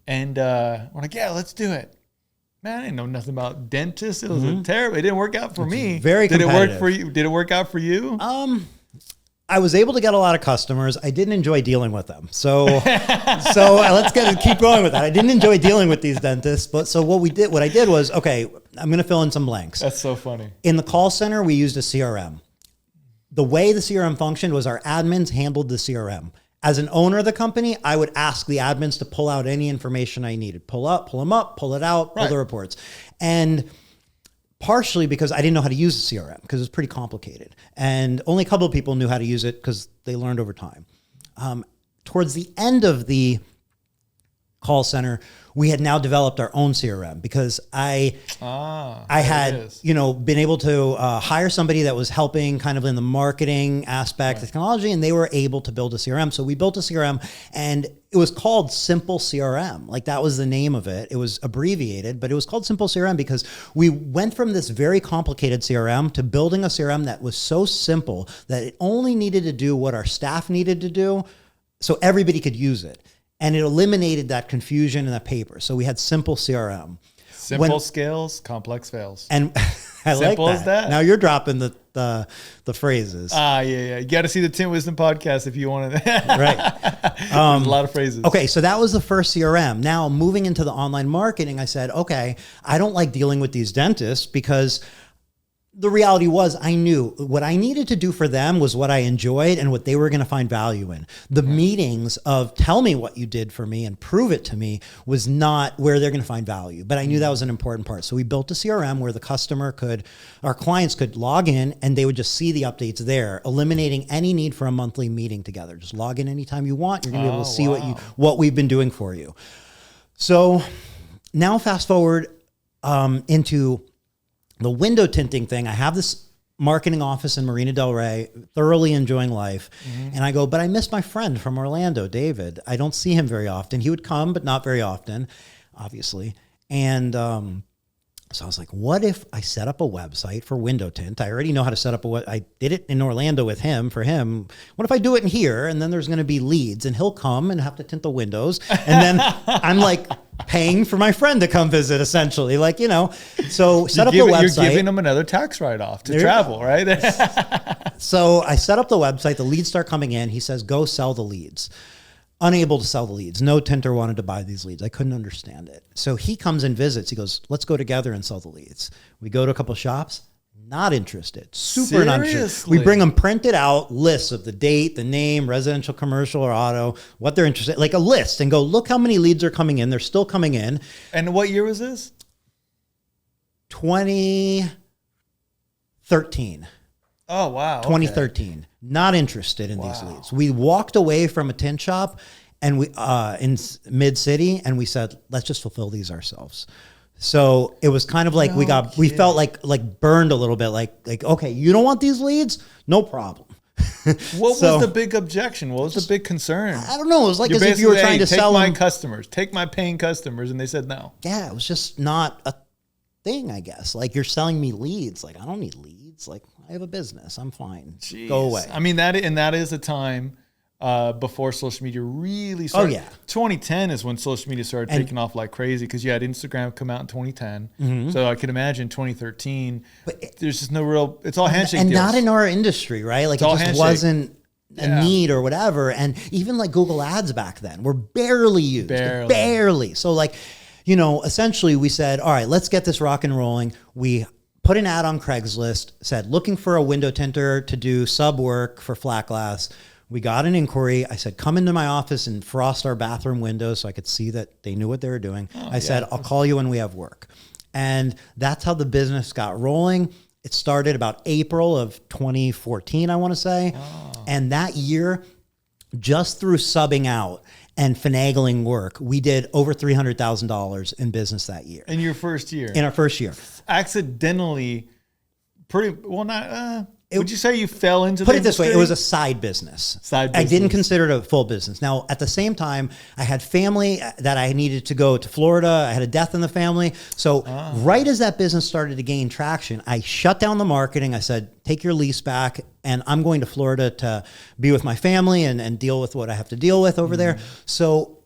Speaker 1: and we're like, yeah, let's do it. Man, I didn't know nothing about dentists. It was terrible. It didn't work out for me.
Speaker 2: Very competitive.
Speaker 1: Did it work for you? Did it work out for you?
Speaker 2: I was able to get a lot of customers. I didn't enjoy dealing with them. So let's keep going with that. I didn't enjoy dealing with these dentists. But so what I did was, okay, I'm going to fill in some blanks.
Speaker 1: That's so funny.
Speaker 2: In the call center, we used a CRM. The way the CRM functioned was our admins handled the CRM. As an owner of the company, I would ask the admins to pull out any information I needed. Pull them up, pull it out, pull the reports. And partially because I didn't know how to use the CRM because it was pretty complicated. And only a couple of people knew how to use it because they learned over time. Towards the end of the call center, we had now developed our own CRM because I had been able to hire somebody that was helping kind of in the marketing aspect of technology, and they were able to build a CRM. So we built a CRM, and it was called Simple CRM. Like that was the name of it. It was abbreviated, but it was called Simple CRM because we went from this very complicated CRM to building a CRM that was so simple that it only needed to do what our staff needed to do so everybody could use it. And it eliminated that confusion and that paper. So we had Simple CRM.
Speaker 1: Simple scales, complex fails.
Speaker 2: And I like that.
Speaker 1: As that.
Speaker 2: Now you're dropping the phrases.
Speaker 1: Yeah. You got to see the Tint Wisdom podcast if you want to.
Speaker 2: Right.
Speaker 1: A lot of phrases.
Speaker 2: Okay, so that was the first CRM. Now moving into the online marketing, I said, okay, I don't like dealing with these dentists because the reality was I knew what I needed to do for them was what I enjoyed and what they were going to find value in. The meetings of tell me what you did for me and prove it to me was not where they're going to find value. But I knew that was an important part. So we built a CRM where our clients could log in and they would just see the updates there, eliminating any need for a monthly meeting together. Just log in anytime you want. You're going to be able to see what we've been doing for you. So now fast forward into the window tinting thing. I have this marketing office in Marina Del Rey, thoroughly enjoying life. And I go, but I miss my friend from Orlando, David. I don't see him very often. He would come, but not very often, obviously. And so I was like, what if I set up a website for window tint? I already know how to set up I did it in Orlando with him, for him. What if I do it in here? And then there's going to be leads and he'll come and have to tint the windows. And then I'm like paying for my friend to come visit, essentially. So set up the website.
Speaker 1: You're giving them another tax write-off to travel, right?
Speaker 2: So I set up the website. The leads start coming in. He says, go sell the leads. Unable to sell the leads. No tinter wanted to buy these leads. I couldn't understand it. So he comes and visits. He goes, let's go together and sell the leads. We go to a couple shops. Not interested. Super not interested. We bring them printed out lists of the date, the name, residential, commercial, or auto, what they're interested in, like a list, and go, look how many leads are coming in. They're still coming in.
Speaker 1: And what year was this?
Speaker 2: 2013.
Speaker 1: Oh, wow.
Speaker 2: 2013. Okay. Not interested in these leads. We walked away from a tint shop and we in mid-city and we said, let's just fulfill these ourselves. So it was kind of like we felt like burned a little bit, like, okay, you don't want these leads? No problem.
Speaker 1: What was the big objection? What was the big concern?
Speaker 2: I don't know. It was like
Speaker 1: You're
Speaker 2: as if you were trying to sell
Speaker 1: my
Speaker 2: them.
Speaker 1: customers, take my paying customers, and they said no.
Speaker 2: Yeah, it was just not a thing, I guess. Like, you're selling me leads. Like, I don't need leads. Like, I have a business. I'm fine.
Speaker 1: Jeez.
Speaker 2: Go away.
Speaker 1: I mean, that is a time before social media really started.
Speaker 2: Oh, yeah.
Speaker 1: 2010 is when social media started taking off like crazy, because you had Instagram come out in 2010.
Speaker 2: Mm-hmm.
Speaker 1: So I could imagine 2013, there's just no real, it's all handshake
Speaker 2: and
Speaker 1: deals.
Speaker 2: not in our industry, right? Like, it just
Speaker 1: handshake.
Speaker 2: wasn't a need or whatever. And even like Google Ads back then were barely used. Barely. So like, you know, essentially we said, all right, let's get this rock and rolling. We put an ad on Craigslist, said, looking for a window tinter to do sub work for flat glass. We got an inquiry. I said, come into my office and frost our bathroom windows so I could see that they knew what they were doing. I said, I'll call you when we have work. And that's how the business got rolling. It started about April of 2014, I want to say. And that year, just through subbing out and finagling work, we did over $300,000 in business that year.
Speaker 1: In your first year?
Speaker 2: In our first year.
Speaker 1: Accidentally, would you say you fell into
Speaker 2: Put
Speaker 1: the
Speaker 2: it this way,
Speaker 1: industry?
Speaker 2: it was a side business.
Speaker 1: Side business.
Speaker 2: I didn't consider it a full business. Now, at the same time, I had family that I needed to go to Florida. I had a death in the family. So right as that business started to gain traction, I shut down the marketing. I said, take your lease back, and I'm going to Florida to be with my family and deal with what I have to deal with over there. So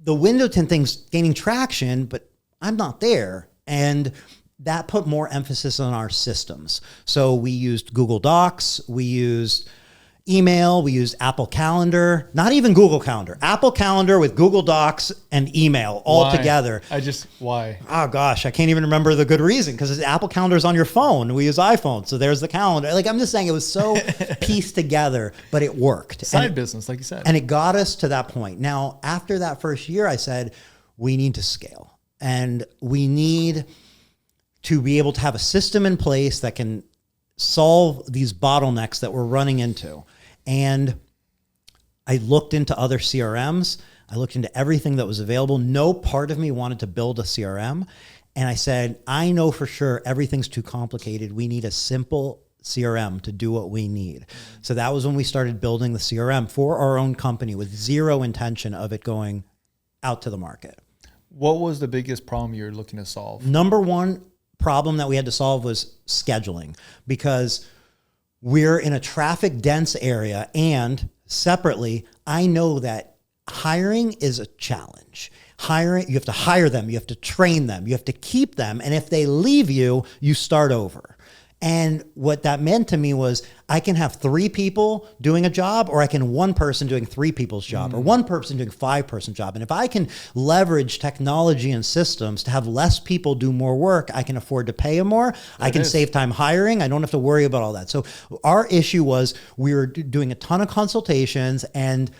Speaker 2: the window tint thing's gaining traction, but I'm not there. And that put more emphasis on our systems. So we used Google Docs, we used email, we used Apple Calendar, not even Google Calendar, Apple Calendar with Google Docs and email all together.
Speaker 1: Why?
Speaker 2: Oh gosh, I can't even remember the good reason, because Apple Calendar is on your phone. We use iPhone, so there's the calendar. Like, I'm just saying, it was so pieced together, but it worked.
Speaker 1: Side business, like you said.
Speaker 2: And it got us to that point. Now, after that first year, I said, we need to scale, and we need to be able to have a system in place that can solve these bottlenecks that we're running into. And I looked into other CRMs. I looked into everything that was available. No part of me wanted to build a CRM. And I said, I know for sure everything's too complicated. We need a simple CRM to do what we need. So that was when we started building the CRM for our own company with zero intention of it going out to the market.
Speaker 1: What was the biggest problem you're looking to solve?
Speaker 2: Number one problem that we had to solve was scheduling, because we're in a traffic dense area, and separately, I know that hiring is a challenge. Hiring, you have to hire them, you have to train them, you have to keep them, and if they leave you, you start over. And what that meant to me was, I can have 3 people doing a job, or I can one person doing 3 people's job, or one person doing 5-person job. And if I can leverage technology and systems to have less people do more work, I can afford to pay them more. I can save time hiring. I don't have to worry about all that. So our issue was, we were doing a ton of consultations, and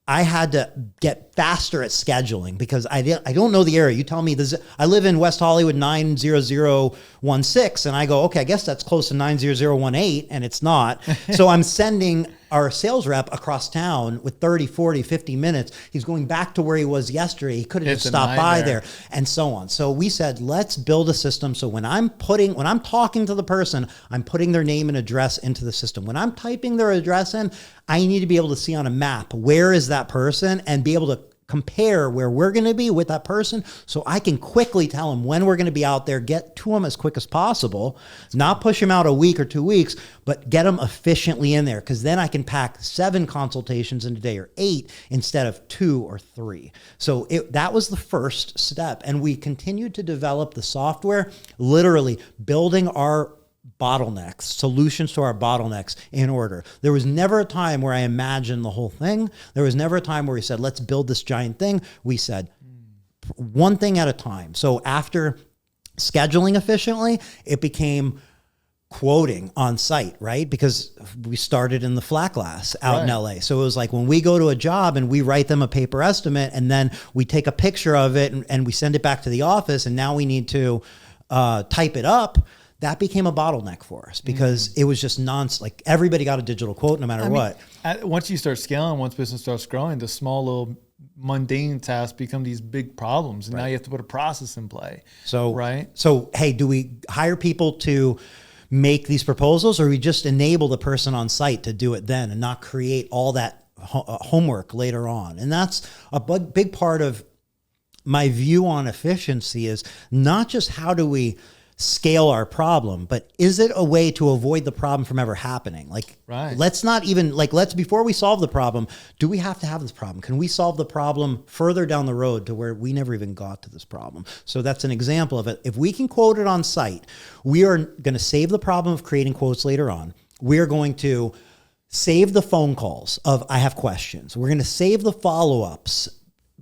Speaker 2: I had to get faster at scheduling, because I don't know the area. You tell me, I live in West Hollywood 90016, and I go, okay, I guess that's close to 90018, and it's not. So I'm sending our sales rep across town with 30, 40, 50 minutes. He's going back to where he was yesterday. He could have just stopped by there, and so on. So we said, let's build a system. So when I'm talking to the person, I'm putting their name and address into the system. When I'm typing their address in, I need to be able to see on a map, where is that person, and be able to compare where we're going to be with that person, so I can quickly tell them when we're going to be out there, get to them as quick as possible, not push them out a week or 2 weeks, but get them efficiently in there, because then I can pack 7 consultations in a day, or 8 instead of 2 or 3. So that was the first step. And we continued to develop the software, literally building our bottlenecks, solutions to our bottlenecks in order. There was never a time where I imagined the whole thing. There was never a time where we said, let's build this giant thing. We said one thing at a time. So after scheduling efficiently, it became quoting on site, right? Because we started in the flat glass out in LA. So it was like, when we go to a job and we write them a paper estimate, and then we take a picture of it and we send it back to the office, and now we need to type it up. That became a bottleneck for us, because it was just like, everybody got a digital quote no matter what.
Speaker 1: Once you start scaling, once business starts growing, the small little mundane tasks become these big problems, and now you have to put a process in play.
Speaker 2: So, hey, do we hire people to make these proposals, or we just enable the person on site to do it then and not create all that homework later on. And that's a big part of my view on efficiency, is not just how do we scale our problem, but is it a way to avoid the problem from ever happening? Like, let's not even before we solve the problem, do we have to have this problem? Can we solve the problem further down the road to where we never even got to this problem? So that's an example of it. If we can quote it on site, we are going to save the problem of creating quotes later on. We're going to save the phone calls of, I have questions. We're going to save the follow-ups,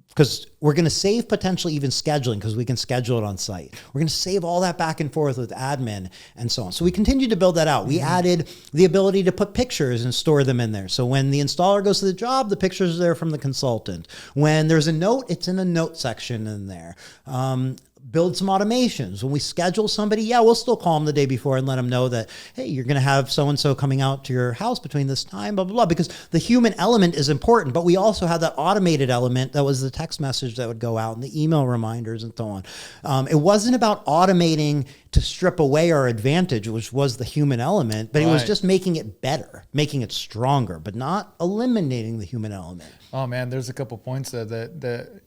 Speaker 2: because we're going to save potentially even scheduling, because we can schedule it on site. We're going to save all that back and forth with admin and so on. So we continue to build that out. We added the ability to put pictures and store them in there. So when the installer goes to the job, the pictures are there from the consultant. When there's a note, it's in a note section in there. Build some automations. When we schedule somebody, we'll still call them the day before and let them know that, hey, you're going to have so-and-so coming out to your house between this time, blah, blah, blah, because the human element is important. But we also have that automated element that was the text message that would go out and the email reminders and so on. It wasn't about automating to strip away our advantage, which was the human element, but it was just making it better, making it stronger, but not eliminating the human element.
Speaker 1: Oh man, there's a couple points there that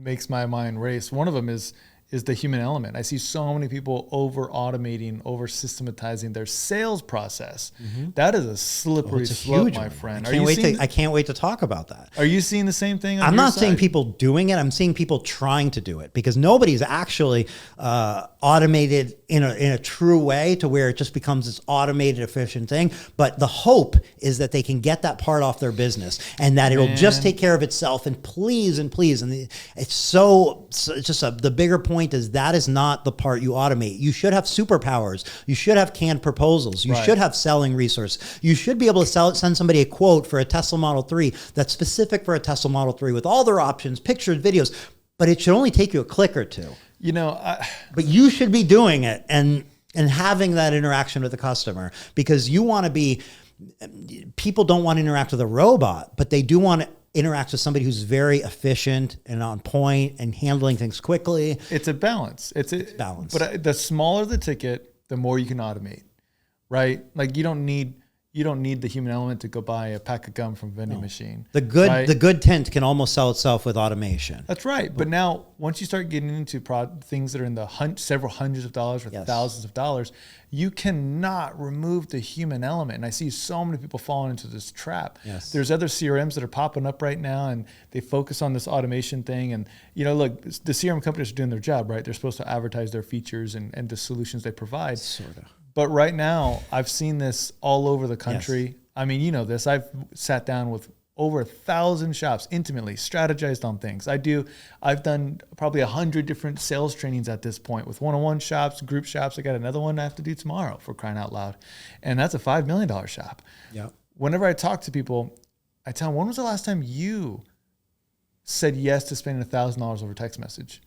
Speaker 1: makes my mind race. One of them is the human element. I see so many people over automating, over systematizing their sales process. That is a slippery slope, my friend.
Speaker 2: I can't wait to talk about that.
Speaker 1: Are you seeing the same thing?
Speaker 2: I'm not seeing people doing it. I'm seeing people trying to do it, because nobody's actually automated in a true way to where it just becomes this automated, efficient thing. But the hope is that they can get that part off their business and that it'll just take care of itself. And please. And it's just the bigger point is that is not the part you automate. You should have superpowers. You should have canned proposals. You should have selling resources. You should be able to send somebody a quote for a Tesla Model 3 that's specific for a Tesla Model 3 with all their options, pictures, videos, but it should only take you a click or two. But you should be doing it and having that interaction with the customer, because people don't want to interact with a robot, but they do want to interact with somebody who's very efficient and on point and handling things quickly.
Speaker 1: It's a balance. It's a balance. But the smaller the ticket, the more you can automate, right? Like you don't need the human element to go buy a pack of gum from a vending machine.
Speaker 2: The good tint can almost sell itself with automation.
Speaker 1: That's right. But now, once you start getting into things that are in the several hundreds of dollars or thousands of dollars, you cannot remove the human element. And I see so many people falling into this trap.
Speaker 2: Yes.
Speaker 1: There's other CRMs that are popping up right now, and they focus on this automation thing. And look, the CRM companies are doing their job, right? They're supposed to advertise their features and the solutions they provide.
Speaker 2: Sort of. But
Speaker 1: right now, I've seen this all over the country. Yes. I mean, you know this. I've sat down with over 1,000 shops, intimately strategized on things. I've done probably 100 different sales trainings at this point with one-on-one shops, group shops. I got another one I have to do tomorrow, for crying out loud. And that's a $5 million shop.
Speaker 2: Yeah.
Speaker 1: Whenever I talk to people, I tell them, when was the last time you said yes to spending $1,000 over text message?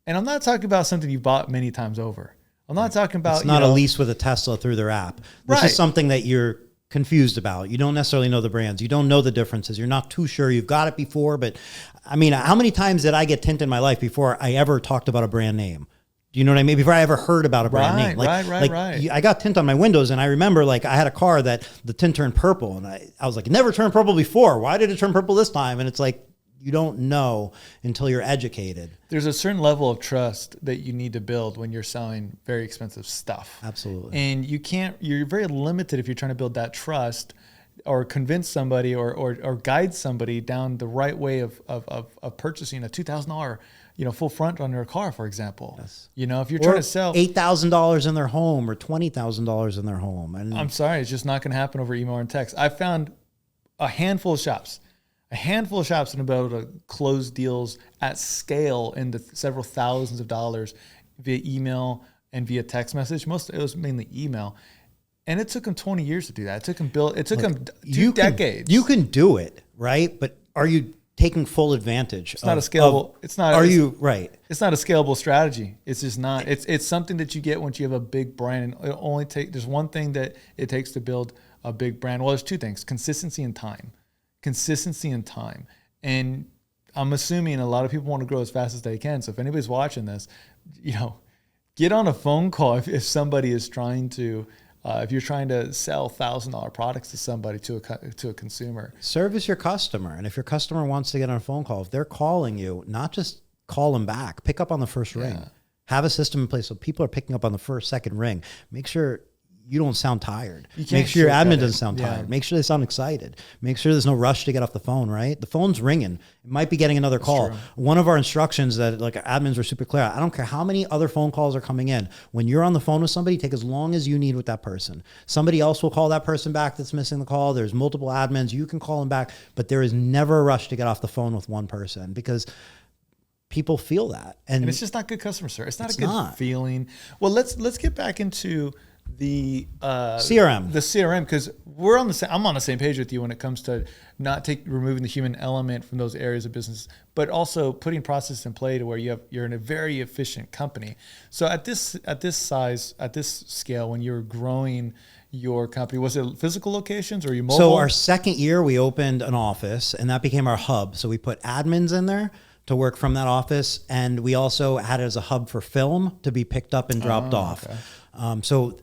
Speaker 1: And I'm not talking about something you bought many times over. I'm not talking about...
Speaker 2: It's not a lease with a Tesla through their app. This is something that you're confused about. You don't necessarily know the brands. You don't know the differences. You're not too sure. You've got it before, but I mean, how many times did I get tint in my life before I ever talked about a brand name? Do you know what I mean? Before I ever heard about a brand name. Right. I got tint on my windows, and I remember I had a car that the tint turned purple, and I was like, it never turned purple before. Why did it turn purple this time? And it's like, you don't know until you're educated.
Speaker 1: There's a certain level of trust that you need to build when you're selling very expensive stuff.
Speaker 2: Absolutely.
Speaker 1: And you're very limited if you're trying to build that trust or convince somebody or guide somebody down the right way of purchasing a $2,000 full front on your car, for example.
Speaker 2: Yes.
Speaker 1: If you're trying to sell
Speaker 2: $8,000 in their home or $20,000 in their home. And
Speaker 1: I'm sorry, it's just not going to happen over email and text. I found a handful of shops that have been able to close deals at scale in the several thousands of dollars via email and via text message. It was mainly email. And it took them 20 years to do that. It took them two decades.
Speaker 2: You can do it, right? But are you taking full advantage?
Speaker 1: It's not a scalable. It's not a scalable strategy. It's just not. It's something that you get once you have a big brand. And there's one thing that it takes to build a big brand. Well, there's two things: consistency and time. And I'm assuming a lot of people want to grow as fast as they can. So if anybody's watching this, get on a phone call if somebody is trying to, if you're trying to sell $1,000 products to somebody, to a consumer.
Speaker 2: Service your customer. And if your customer wants to get on a phone call, if they're calling you, not just call them back, pick up on the first ring. Have a system in place so people are picking up on the first, second ring. Make sure you don't sound tired. Make sure your admin doesn't sound tired. Make sure they sound excited. Make sure there's no rush to get off the phone, right? The phone's ringing. It might be getting another call. One of our instructions that like admins were super clear. I don't care how many other phone calls are coming in. When you're on the phone with somebody, take as long as you need with that person. Somebody else will call that person back that's missing the call. There's multiple admins. You can call them back, but there is never a rush to get off the phone with one person because people feel that. And
Speaker 1: it's just not good customer service. It's not a good feeling. Well, let's get back into the
Speaker 2: CRM.
Speaker 1: The CRM, because I'm on the same page with you when it comes to removing the human element from those areas of business, but also putting processes in play to where you're in a very efficient company. So at this size, at this scale, when you're growing your company, was it physical locations or are you mobile?
Speaker 2: So our second year we opened an office and that became our hub. So we put admins in there to work from that office. And we also had it as a hub for film to be picked up and dropped off. Okay. So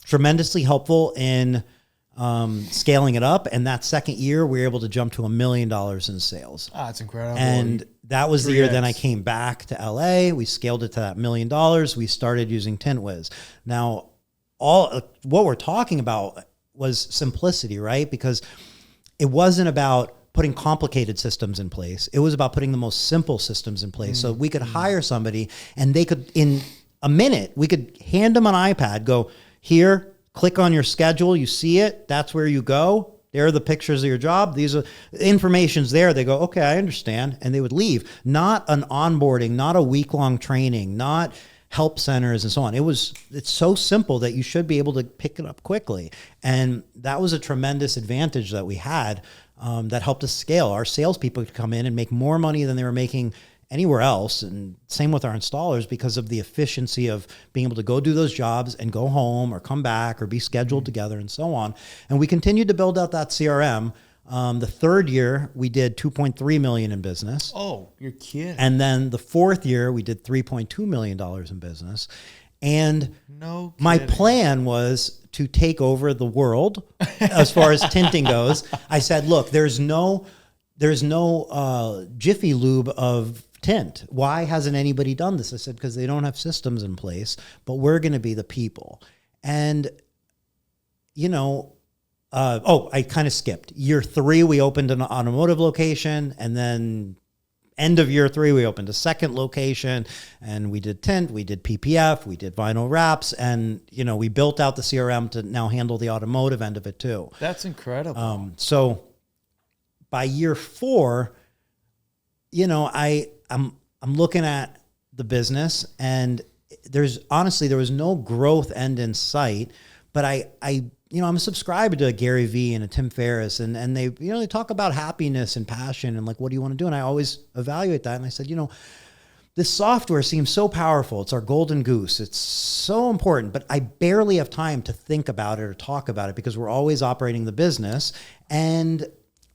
Speaker 2: tremendously helpful in scaling it up. And that second year, we were able to jump to $1 million in sales.
Speaker 1: That's incredible.
Speaker 2: And that was the year then I came back to LA. We scaled it to that $1 million. We started using Tintwiz. Now, what we're talking about was simplicity, right? Because it wasn't about putting complicated systems in place. It was about putting the most simple systems in place. So we could hire somebody and they could, in a minute, we could hand them an iPad, go, here, click on your schedule, you see it, that's where you go. There are the pictures of your job. These are information's there. They go, okay, I understand. And they would leave. Not an onboarding, not a week-long training, not help centers and so on. It's so simple that you should be able to pick it up quickly. And that was a tremendous advantage that we had that helped us scale. Our salespeople could come in and make more money than they were making anywhere else. And same with our installers because of the efficiency of being able to go do those jobs and go home or come back or be scheduled together and so on. And we continued to build out that CRM. The third year we did 2.3 million in business.
Speaker 1: Oh, you're kidding.
Speaker 2: And then the fourth year we did $3.2 million in business. And my plan was to take over the world as far as tinting goes. I said, look, there's no Jiffy Lube of tint. Why hasn't anybody done this? I said, because they don't have systems in place, but we're going to be the people. And, I kind of skipped. Year 3, we opened an automotive location, and then end of year 3, we opened a second location, and we did tint, we did PPF, we did vinyl wraps, and, we built out the CRM to now handle the automotive end of it too.
Speaker 1: That's incredible.
Speaker 2: So by year 4, I'm looking at the business, and there was no growth end in sight, but I'm a subscriber to Gary Vee and a Tim Ferriss, and they, they talk about happiness and passion and like, what do you want to do? And I always evaluate that. And I said, this software seems so powerful. It's our golden goose. It's so important, but I barely have time to think about it or talk about it because we're always operating the business. And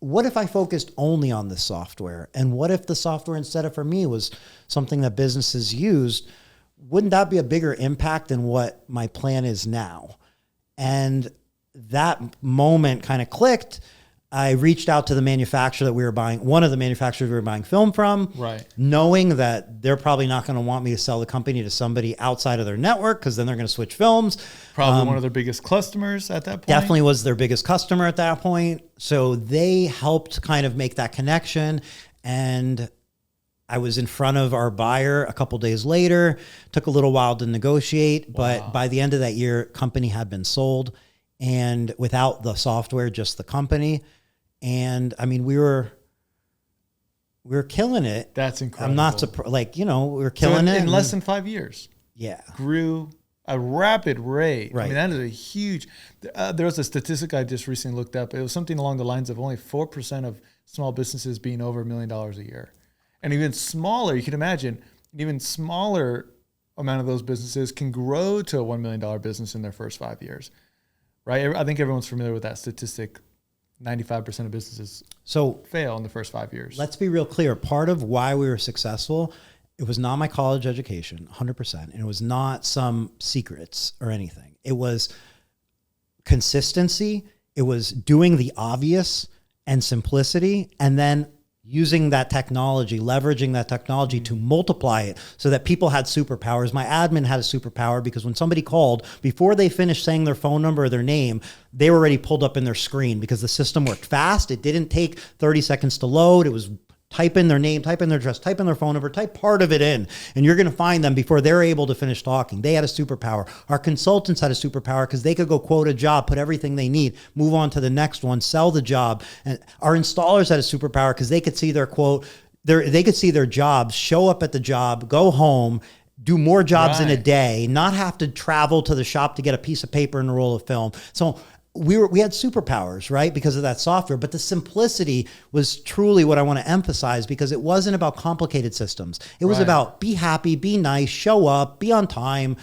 Speaker 2: what if I focused only on this software? And what if the software, instead of for me, was something that businesses used? Wouldn't that be a bigger impact than what my plan is now? And that moment kind of clicked. I reached out to the manufacturer that we were buying, one of the manufacturers we were buying film from,
Speaker 1: right,
Speaker 2: knowing that they're probably not going to want me to sell the company to somebody outside of their network because then they're going to switch films.
Speaker 1: Probably one of their biggest customers at that point.
Speaker 2: Definitely was their biggest customer at that point. So they helped kind of make that connection. And I was in front of our buyer a couple days later. Took a little while to negotiate, but by the end of that year, company had been sold, and without the software, just the company. And I mean, we were killing it.
Speaker 1: That's incredible.
Speaker 2: I'm not surprised. Like, we were killing it
Speaker 1: in less than 5 years.
Speaker 2: Yeah,
Speaker 1: grew a rapid rate.
Speaker 2: Right.
Speaker 1: I mean, that is a huge. There was a statistic I just recently looked up. It was something along the lines of only 4% of small businesses being over $1 million a year. And even smaller, you can imagine, an even smaller amount of those businesses can grow to a $1 million business in their first 5 years, right? I think everyone's familiar with that statistic. 95% of businesses fail in the first 5 years.
Speaker 2: Let's be real clear. Part of why we were successful It was not my college education, 100%. And it was not some secrets or anything. It was consistency. It was doing the obvious and simplicity, and then using that technology, leveraging that technology to multiply it so that people had superpowers. My admin had a superpower because when somebody called, before they finished saying their phone number or their name, they were already pulled up in their screen because the system worked fast. It didn't take 30 seconds to load. It was type in their name, type in their address, type in their phone number, type part of it in, and you're going to find them before they're able to finish talking. They had a superpower. Our consultants had a superpower because they could go quote a job, put everything they need, move on to the next one, sell the job. And our installers had a superpower because they could see their quote, they could see their jobs, show up at the job, go home, do more jobs in a day, not have to travel to the shop to get a piece of paper and a roll of film. So we had superpowers, right? Because of that software, but the simplicity was truly what I want to emphasize because it wasn't about complicated systems. It was about be happy, be nice, show up, be on time,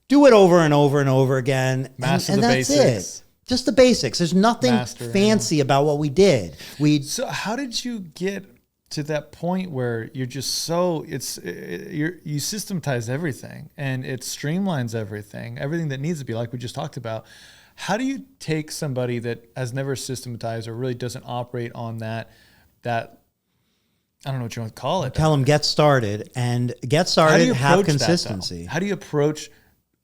Speaker 2: do it over and over and over again.
Speaker 1: Master
Speaker 2: and
Speaker 1: the
Speaker 2: that's
Speaker 1: basics.
Speaker 2: It. Just the basics. There's nothing fancy about what we did.
Speaker 1: So how did you get to that point where you're just so you systematize everything and it streamlines everything that needs to be, like we just talked about. How do you take somebody that has never systematized or really doesn't operate on that I don't know what you want to call it.
Speaker 2: Tell them get started, have consistency.
Speaker 1: How do you approach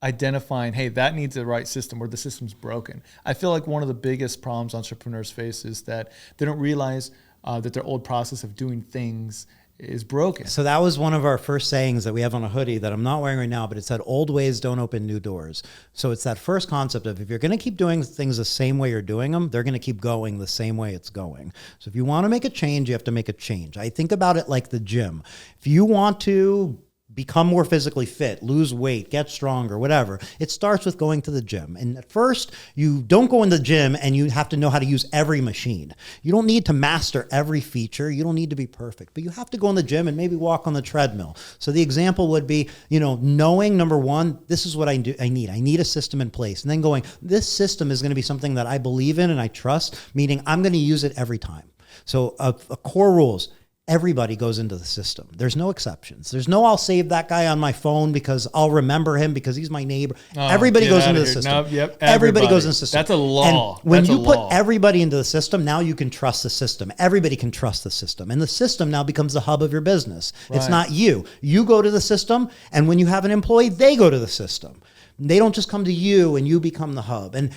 Speaker 1: identifying, hey, that needs the right system or the system's broken? I feel like one of the biggest problems entrepreneurs face is that they don't realize that their old process of doing things is broken.
Speaker 2: So that was one of our first sayings that we have on a hoodie that I'm not wearing right now, but it said old ways don't open new doors. So it's that first concept of if you're going to keep doing things the same way you're doing them, they're going to keep going the same way it's going. So if you want to make a change, you have to make a change. I think about it like the gym. If you want to become more physically fit, lose weight, get stronger, whatever, it starts with going to the gym. And at first, you don't go in the gym and you have to know how to use every machine. You don't need to master every feature. You don't need to be perfect, but you have to go in the gym and maybe walk on the treadmill. So the example would be, knowing, number one, this is what I need. I need a system in place. And then going, this system is going to be something that I believe in and I trust, meaning I'm going to use it every time. So a core rules. Everybody goes into the system. There's no exceptions. There's no, I'll save that guy on my phone because I'll remember him because he's my neighbor. Everybody goes into the system.
Speaker 1: Nope, yep,
Speaker 2: everybody goes into the system.
Speaker 1: That's a law.
Speaker 2: And when you put everybody into the system, now you can trust the system. Everybody can trust the system. And the system now becomes the hub of your business. Right. It's not you. You go to the system, and when you have an employee, they go to the system. They don't just come to you and you become the hub. And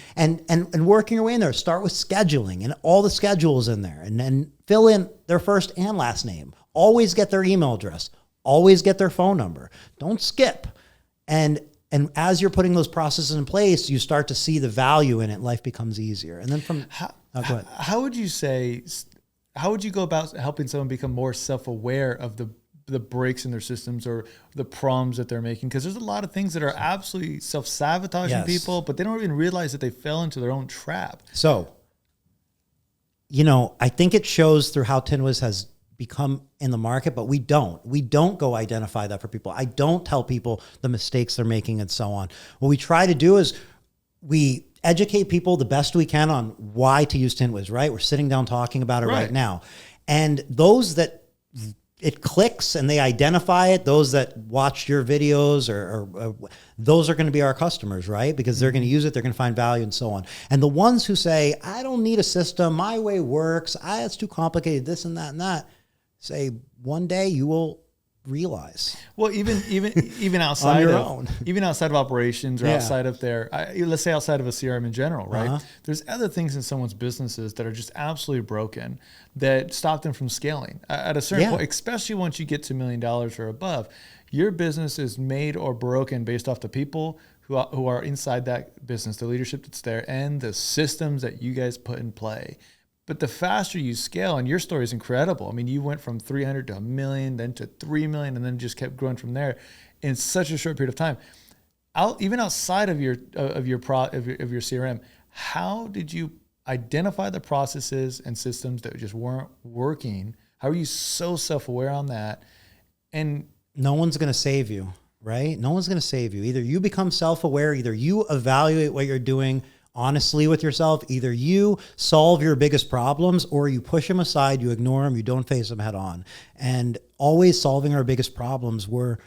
Speaker 2: working your way in there, start with scheduling and all the schedules in there, and then fill in their first and last name. Always get their email address. Always get their phone number. Don't skip. And as you're putting those processes in place, you start to see the value in it. Life becomes easier. And then
Speaker 1: how would you go about helping someone become more self-aware of the breaks in their systems or the problems that they're making? Because there's a lot of things that are absolutely self-sabotaging people, but they don't even realize that they fell into their own trap.
Speaker 2: So, I think it shows through how Tintwiz has become in the market, but we don't go identify that for people. I don't tell people the mistakes they're making and so on. What we try to do is we educate people the best we can on why to use Tintwiz, right? We're sitting down talking about it right now. And those that it clicks and they identify it, those that watch your videos or those are going to be our customers, right? Because they're going to use it, they're going to find value and so on. And the ones who say, I don't need a system, my way works, it's too complicated, this and that, say one day you will realize.
Speaker 1: Well, even outside even outside of operations or outside of let's say outside of a CRM in general, right? There's other things in someone's businesses that are just absolutely broken that stop them from scaling at a certain point, especially once you get to $1 million or above. Your business is made or broken based off the people who are inside that business, the leadership that's there, and the systems that you guys put in play. But the faster you scale, and your story is incredible. I mean, you went from 300 to 1 million, then to 3 million, and then just kept growing from there in such a short period of time. Even outside of your CRM, how did you identify the processes and systems that just weren't working? How are you so self-aware on that? And
Speaker 2: no one's going to save you, right? No one's going to save you. Either you become self-aware, either you evaluate what you're doing honestly with yourself. Either you solve your biggest problems or you push them aside, you ignore them, you don't face them head on. And always solving our biggest problems were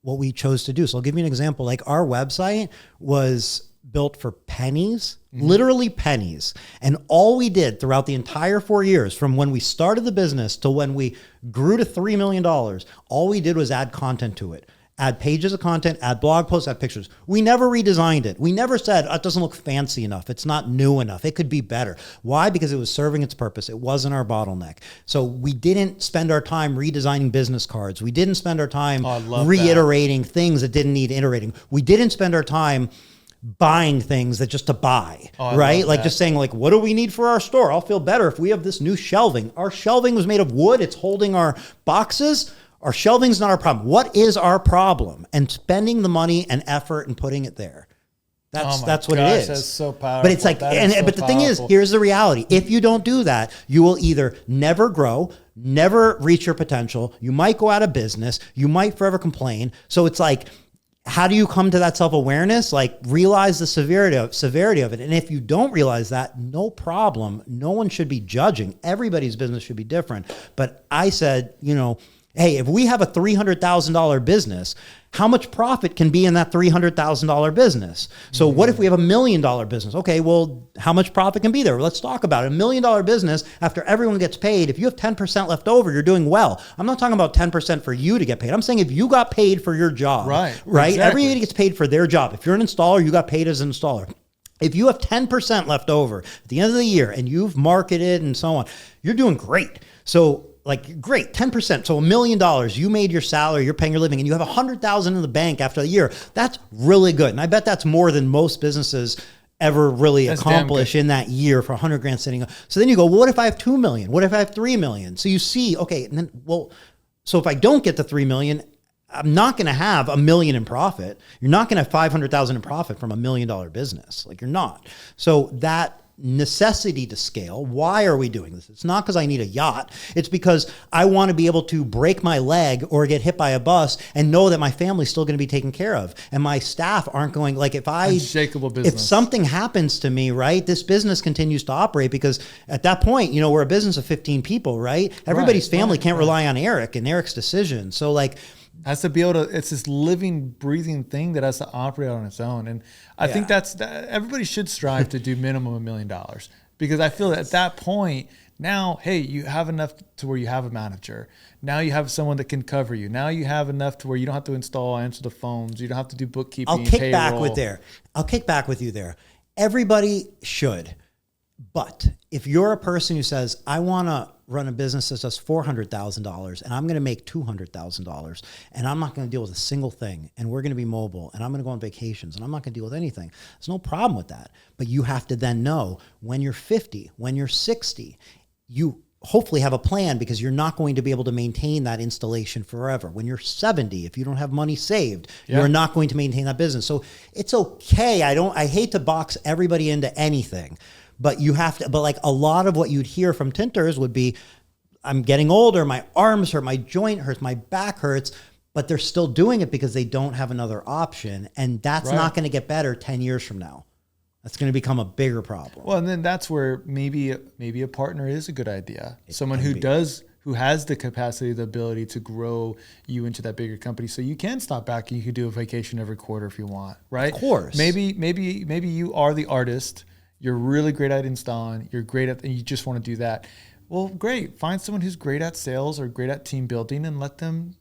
Speaker 2: what we chose to do. So I'll give you an example. Like our website was built for pennies, literally pennies. And all we did throughout the entire 4 years, from when we started the business to when we grew to $3 million, all we did was add content to it. Add pages of content, add blog posts, add pictures. We never redesigned it. We never said, oh, it doesn't look fancy enough. It's not new enough. It could be better. Why? Because it was serving its purpose. It wasn't our bottleneck. So we didn't spend our time redesigning business cards. We didn't spend our time reiterating things that didn't need iterating. We didn't spend our time buying things that just to buy, right? Like just saying like, what do we need for our store? I'll feel better if we have this new shelving. Our shelving was made of wood. It's holding our boxes. Our shelving's not our problem. What is our problem? And spending the money and effort and putting it there. That's what it is.
Speaker 1: That's so powerful.
Speaker 2: But it's like, but the thing is, here's the reality. If you don't do that, you will either never grow, never reach your potential. You might go out of business. You might forever complain. So it's like, how do you come to that self-awareness? Like realize the severity of it. And if you don't realize that, no problem. No one should be judging. Everybody's business should be different. But I said, hey, if we have a $300,000 business, how much profit can be in that $300,000 business? So what if we have $1 million business? Okay, well, how much profit can be there? Let's talk about it. $1 million business, after everyone gets paid, if you have 10% left over, you're doing well. I'm not talking about 10% for you to get paid. I'm saying if you got paid for your job, right? Exactly. Everybody gets paid for their job. If you're an installer, you got paid as an installer. If you have 10% left over at the end of the year and you've marketed and so on, you're doing great. So like, great, 10%. So $1 million, you made your salary, you're paying your living, and you have $100,000 in the bank after the year. That's really good. And I bet that's more than most businesses ever really accomplish in that year for $100,000 sitting. So then you go, well, what if I have 2 million? What if I have 3 million? So you see, okay, and then, well, so if I don't get the 3 million, I'm not going to have $1 million in profit. You're not going to have 500,000 in profit from $1 million business. Like you're not. So that necessity to scale. Why are we doing this? It's not because I need a yacht. It's because I want to be able to break my leg or get hit by a bus and know that my family's still going to be taken care of. And my staff aren't going, like
Speaker 1: unshakable business.
Speaker 2: If something happens to me, right, this business continues to operate because at that point, we're a business of 15 people, right? Everybody's family can't rely on Erik and Erik's decision. So like,
Speaker 1: has to be able to, it's this living, breathing thing that has to operate on its own. And I think everybody should strive to do minimum $1 million because I feel that at that point now, hey, you have enough to where you have a manager. Now you have someone that can cover you. Now you have enough to where you don't have to answer the phones. You don't have to do bookkeeping.
Speaker 2: I'll kick back with you there. Everybody should. But if you're a person who says, I want to run a business that does $400,000 and I'm going to make $200,000 and I'm not going to deal with a single thing and we're going to be mobile and I'm going to go on vacations and I'm not going to deal with anything. There's no problem with that. But you have to then know when you're 50, when you're 60, you hopefully have a plan because you're not going to be able to maintain that installation forever. When you're 70, if you don't have money saved, you're not going to maintain that business. So it's okay. I hate to box everybody into anything. But you have to, but like a lot of what you'd hear from tinters would be, I'm getting older, my arms hurt, my joint hurts, my back hurts, but they're still doing it because they don't have another option. And that's not going to get better 10 years from now. That's going to become a bigger problem.
Speaker 1: Well, and then that's where maybe a partner is a good idea. Someone who has the capacity, the ability to grow you into that bigger company. So you can stop back and you can do a vacation every quarter if you want, right?
Speaker 2: Of course.
Speaker 1: Maybe you are the artist. You're really great at installing. You're great at, and you just want to do that. Well, great. Find someone who's great at sales or great at team building, and let them,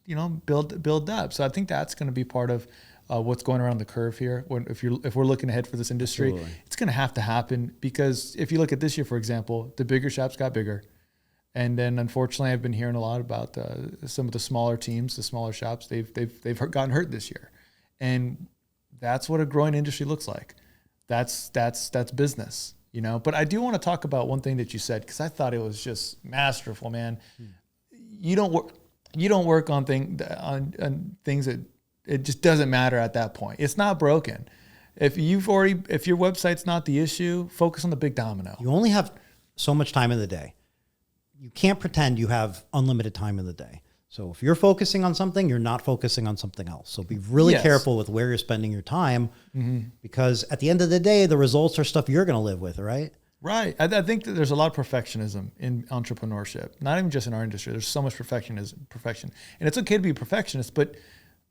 Speaker 1: build up. So I think that's going to be part of what's going around the curve here. If we're looking ahead for this industry, it's going to have to happen because if you look at this year, for example, the bigger shops got bigger, and then unfortunately, I've been hearing a lot about some of the smaller teams, the smaller shops. They've gotten hurt this year, and that's what a growing industry looks like. That's business, But I do want to talk about one thing that you said because I thought it was just masterful, man. You don't work on things that it just doesn't matter at that point. It's not broken. If your website's not the issue, focus on the big domino.
Speaker 2: You only have so much time in the day. You can't pretend you have unlimited time in the day. So if you're focusing on something, you're not focusing on something else. So be really careful with where you're spending your time, because at the end of the day, the results are stuff you're going to live with, right?
Speaker 1: Right. I think that there's a lot of perfectionism in entrepreneurship, not even just in our industry. There's so much perfection. And it's okay to be a perfectionist, but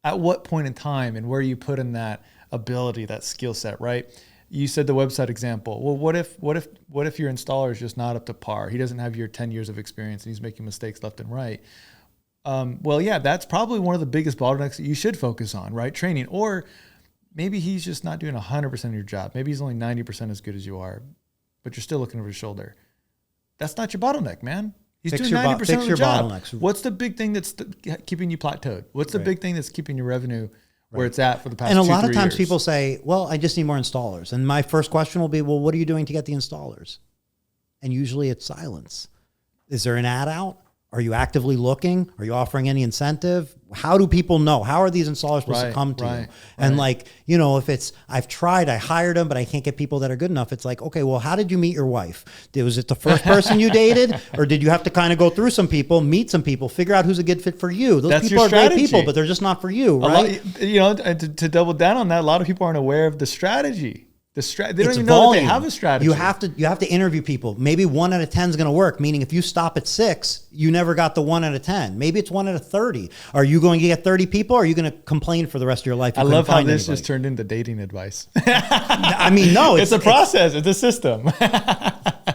Speaker 1: at what point in time and where you put in that ability, that skill set, right? You said the website example. Well, what if your installer is just not up to par? He doesn't have your 10 years of experience and he's making mistakes left and right. Well, yeah, that's probably one of the biggest bottlenecks that you should focus on, right? Training. Or maybe he's just not doing 100% of your job. Maybe he's only 90% as good as you are, but you're still looking over his shoulder. That's not your bottleneck, man. He's doing 90% of the job. Bottlenecks. What's the big thing that's keeping you plateaued? What's the big thing that's keeping your revenue where it's at for the past 2-3 years?
Speaker 2: And a lot of times people say, well, I just need more installers. And my first question will be, well, what are you doing to get the installers? And usually it's silence. Is there an ad out? Are you actively looking? Are you offering any incentive? How do people know? How are these installers supposed to come to you? And like, you know, if it's, I've tried, I hired them, but I can't get people that are good enough. It's like, okay, well, how did you meet your wife? Was it the first person you dated? Or did you have to kind of go through some people, meet some people, figure out who's a good fit for you? Those people are great people, but they're just not for you, right?
Speaker 1: You know, to double down on that, a lot of people aren't aware of the strategy. They don't even know that they have a strategy.
Speaker 2: You have to interview people. Maybe 1 out of 10 is going to work, meaning if you stop at 6, you never got the 1 out of 10. Maybe it's 1 out of 30. Are you going to get 30 people, or are you going to complain for the rest of your life?
Speaker 1: I love how this just turned into dating advice.
Speaker 2: I mean, no.
Speaker 1: It's a process. It's a system. How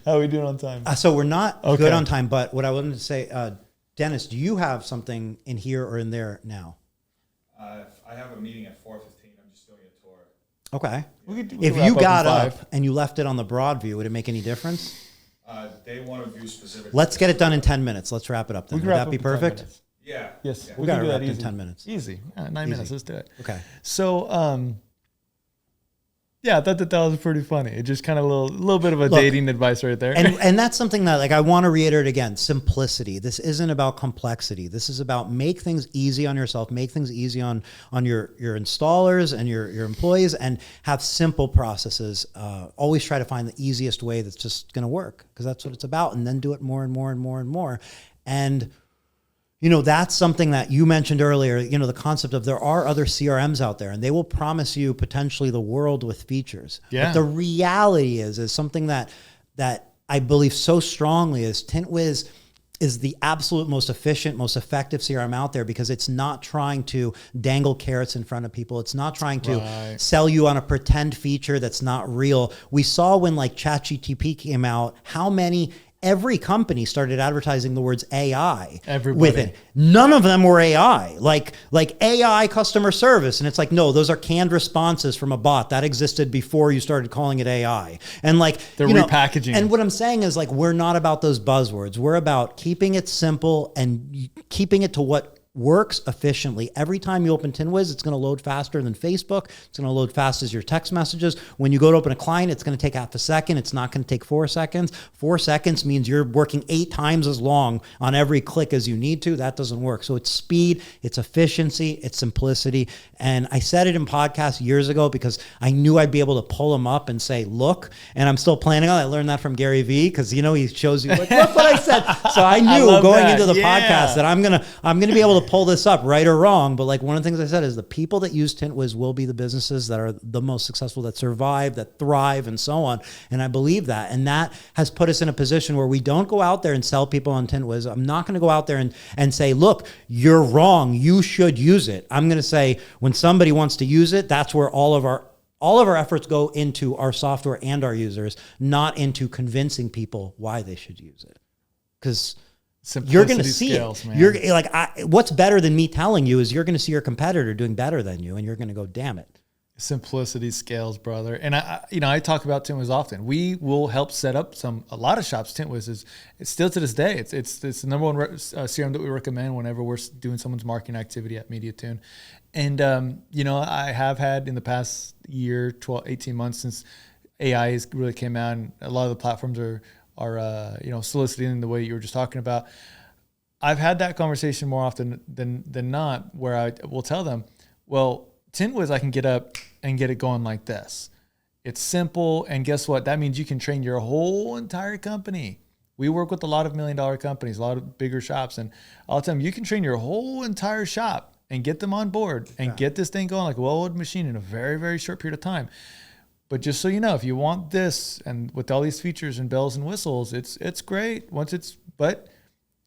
Speaker 1: are we doing on time?
Speaker 2: So we're not good on time, but what I wanted to say, Dennis, do you have something in here or in there now?
Speaker 3: I have a meeting at 4:15. I'm just doing a tour.
Speaker 2: Okay.
Speaker 1: We
Speaker 2: if you got up and you left it on the broad view, would it make any difference?
Speaker 3: They want to view specific.
Speaker 2: Let's get it done in 10 minutes. Let's wrap it up then. Would that be perfect?
Speaker 3: Yeah.
Speaker 1: Yes.
Speaker 2: Yeah. We got it wrapped in 10 minutes.
Speaker 1: Easy. 9 minutes. Let's do it.
Speaker 2: Okay.
Speaker 1: So, yeah, I thought that was pretty funny. It just kind of a little bit of a dating advice right there.
Speaker 2: And that's something that, like, I want to reiterate again, simplicity. This isn't about complexity. This is about make things easy on yourself, make things easy on your installers and your employees, and have simple processes. Always try to find the easiest way that's just going to work, because that's what it's about. And then do it more and more and more and more. And you know, that's something that you mentioned earlier, you know, the concept of there are other CRMs out there and they will promise you potentially the world with features.
Speaker 1: Yeah.
Speaker 2: But the reality is something that I believe so strongly is Tintwiz is the absolute most efficient, most effective CRM out there, because it's not trying to dangle carrots in front of people. It's not trying to sell you on a pretend feature that's not real. We saw when like ChatGPT came out, every company started advertising the words AI with it. None of them were AI, like AI customer service. And it's like, no, those are canned responses from a bot that existed before you started calling it AI. And like,
Speaker 1: they're repackaging.
Speaker 2: And what I'm saying is, like, we're not about those buzzwords. We're about keeping it simple and keeping it to what works efficiently. Every time you open Tintwiz, it's going to load faster than Facebook. It's going to load fast as your text messages. When you go to open a client, it's going to take half a second. It's not going to take 4 seconds. 4 seconds means you're working 8 times as long on every click as you need to. That doesn't work. So it's speed, it's efficiency, it's simplicity. And I said it in podcasts years ago because I knew I'd be able to pull them up and say, look, and I'm still planning on it. I learned that from Gary Vee, because, you know, he shows you, like, look what I said. So I knew going into the podcast that I'm going to be able to pull this up, right or wrong. But like, one of the things I said is the people that use Tintwiz will be the businesses that are the most successful, that survive, that thrive, and so on. And I believe that. And that has put us in a position where we don't go out there and sell people on Tintwiz. I'm not going to go out there and say, look, you're wrong, you should use it. I'm going to say, when somebody wants to use it, that's where all of our efforts go into our software and our users, not into convincing people why they should use it. Because you're going to see scales, it. Man. You're like, what's better than me telling you is you're going to see your competitor doing better than you, and you're going to go, damn it.
Speaker 1: Simplicity scales, brother. And I talk about Tintwiz often. We will help set up a lot of shops. Tintwiz it's still to this day. It's the number one CRM that we recommend whenever we're doing someone's marketing activity at MediaTune. And you know, I have had in the past year, 18 months since AI has really came out, and a lot of the platforms are you know, soliciting in the way you were just talking about. I've had that conversation more often than not, where I will tell them, well, Tintwiz, I can get up and get it going like this. It's simple, and guess what? That means you can train your whole entire company We work with a lot of $1 million companies, a lot of bigger shops, and I'll tell them, you can train your whole entire shop and get them on board and get this thing going like a well-oiled machine in a very, very short period of time. But just so you know, if you want this and with all these features and bells and whistles, it's great. But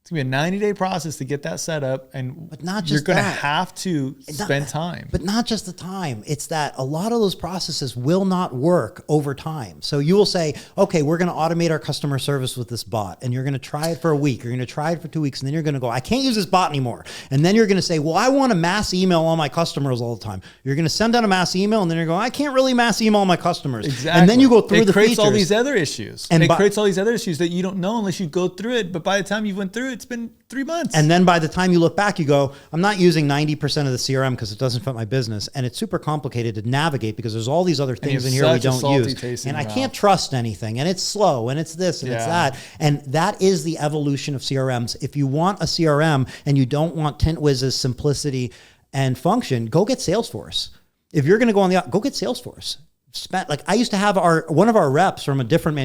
Speaker 1: it's gonna be a 90-day process to get that set up, and
Speaker 2: but not just
Speaker 1: you're gonna
Speaker 2: that.
Speaker 1: have to spend time.
Speaker 2: But not just the time. It's that a lot of those processes will not work over time. So you will say, okay, we're going to automate our customer service with this bot, and you're going to try it for a week. You're going to try it for 2 weeks, and then you're going to go, I can't use this bot anymore. And then you're going to say, well, I want to mass email all my customers all the time. You're going to send out a mass email, and then you're going, I can't really mass email my customers.
Speaker 1: Exactly.
Speaker 2: And then you go through the
Speaker 1: creates
Speaker 2: features.
Speaker 1: all these other issues.
Speaker 2: And
Speaker 1: it creates all these other issues that you don't know unless you go through it. But by the time you went through it, it's been 3 months.
Speaker 2: And then by the time you look back, you go, I'm not using 90% of the CRM because it doesn't fit my business. And it's super complicated to navigate because there's all these other things in here we don't use. And I can't trust anything. And it's slow and it's this and it's that. And that is the evolution of CRMs. If you want a CRM and you don't want Tintwiz's simplicity and function, go get Salesforce. If you're going to go go get Salesforce. I used to have one of our reps from a different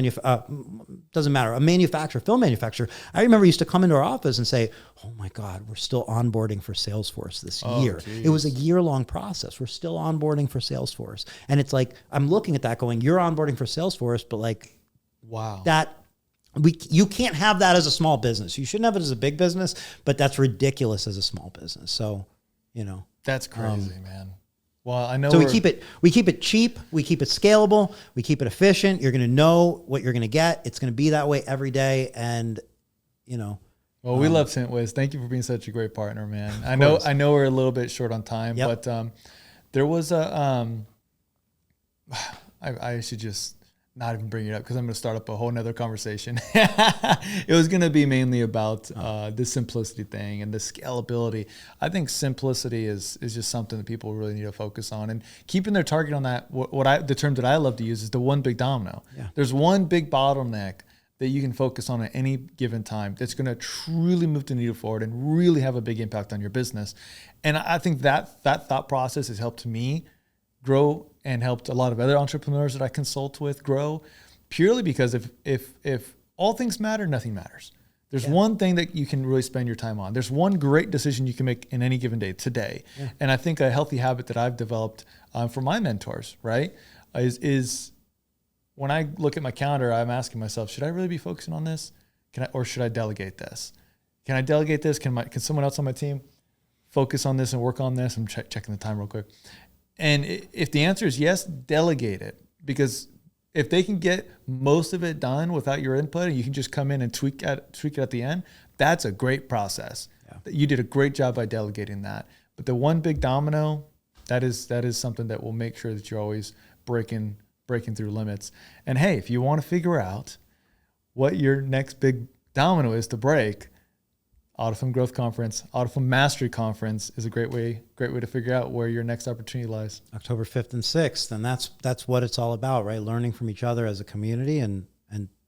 Speaker 2: doesn't matter, a manufacturer, film manufacturer. I remember he used to come into our office and say, oh my God, we're still onboarding for Salesforce this year. Geez. It was a year-long process. We're still onboarding for Salesforce. And it's like, I'm looking at that going, you're onboarding for Salesforce, but like,
Speaker 1: wow,
Speaker 2: you can't have that as a small business. You shouldn't have it as a big business, but that's ridiculous as a small business. So,
Speaker 1: that's crazy, man. Well, I know.
Speaker 2: So we keep it cheap, we keep it scalable, we keep it efficient. You're going to know what you're going to get. It's going to be that way every day, and
Speaker 1: Well, we love Tintwiz. Thank you for being such a great partner, man. I know we're a little bit short on time, but there was a I should just not even bring it up because I'm going to start up a whole nother conversation. It was going to be mainly about the simplicity thing and the scalability. I think simplicity is just something that people really need to focus on, and keeping their target on that. The term that I love to use is the one big domino. Yeah. There's one big bottleneck that you can focus on at any given time that's going to truly move the needle forward and really have a big impact on your business. And I think that thought process has helped me grow and helped a lot of other entrepreneurs that I consult with grow, purely because if all things matter, nothing matters. There's one thing that you can really spend your time on. There's one great decision you can make in any given day today. Yeah. And I think a healthy habit that I've developed for my mentors, right, is when I look at my calendar, I'm asking myself, should I really be focusing on this? Or should I delegate this? Can I delegate this? Can someone else on my team focus on this and work on this? I'm checking the time real quick. And if the answer is yes, delegate it, because if they can get most of it done without your input and you can just come in and tweak it at the end, that's a great process. Yeah. You did a great job by delegating that. But the one big domino, that is something that will make sure that you're always breaking through limits. And hey, if you want to figure out what your next big domino is to break, Autofilm Growth Conference, Autofilm Mastery Conference is a great way to figure out where your next opportunity lies.
Speaker 2: October 5th and 6th. And that's what it's all about, right? Learning from each other as a community and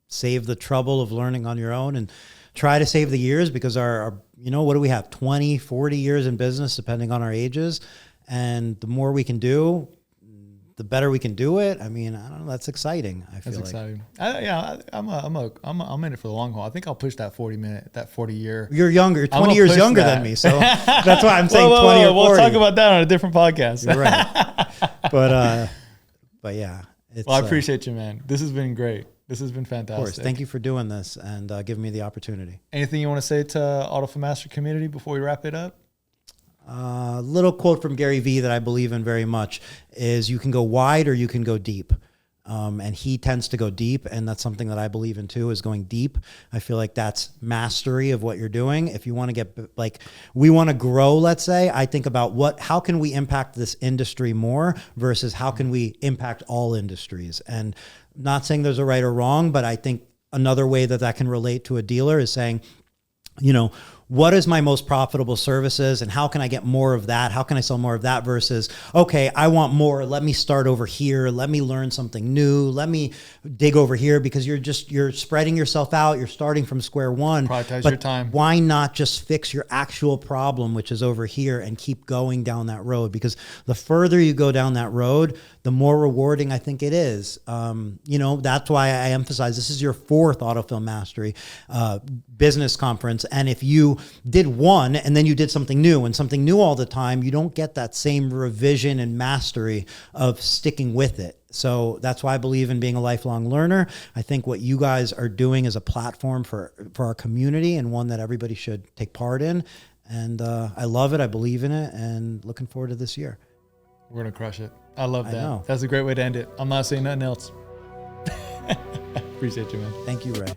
Speaker 2: save the trouble of learning on your own and try to save the years, because our what do we have? 20, 40 years in business, depending on our ages. And the more we can do, the better we can do it. I mean, I don't know. That's exciting. That's exciting.
Speaker 1: I'm in it for the long haul. I think I'll push that 40 year.
Speaker 2: You're younger, 20 years younger than me. So that's why I'm saying 20 or 40.
Speaker 1: We'll talk about that on a different podcast.
Speaker 2: You're right. But yeah.
Speaker 1: I appreciate you, man. This has been great. This has been fantastic. Of course.
Speaker 2: Thank you for doing this and giving me the opportunity.
Speaker 1: Anything you want to say to Autofilm Master community before we wrap it up?
Speaker 2: A little quote from Gary Vee that I believe in very much is, you can go wide or you can go deep. And he tends to go deep. And that's something that I believe in too, is going deep. I feel like that's mastery of what you're doing. If you want to get, we want to grow, let's say, I think about how can we impact this industry more versus how can we impact all industries? And not saying there's a right or wrong, but I think another way that can relate to a dealer is saying, what is my most profitable services and how can I get more of that? How can I sell more of that versus, okay, I want more. Let me start over here. Let me learn something new. Let me dig over here, because you're spreading yourself out. You're starting from square one.
Speaker 1: Prioritize
Speaker 2: But
Speaker 1: your time.
Speaker 2: why not just fix your actual problem, which is over here, and keep going down that road? Because the further you go down that road, the more rewarding I think it is. That's why I emphasize this is your 4th Autofilm Mastery business conference. And if you did one and then you did something new and something new all the time, you don't get that same revision and mastery of sticking with it. So that's why I believe in being a lifelong learner. I think what you guys are doing is a platform for our community, and one that everybody should take part in. And I love it. I believe in it, and looking forward to this year.
Speaker 1: We're going to crush it. I love that.
Speaker 2: know.
Speaker 1: That's a great way to end it. I'm not saying nothing else. Appreciate you, man.
Speaker 2: Thank you, Ray.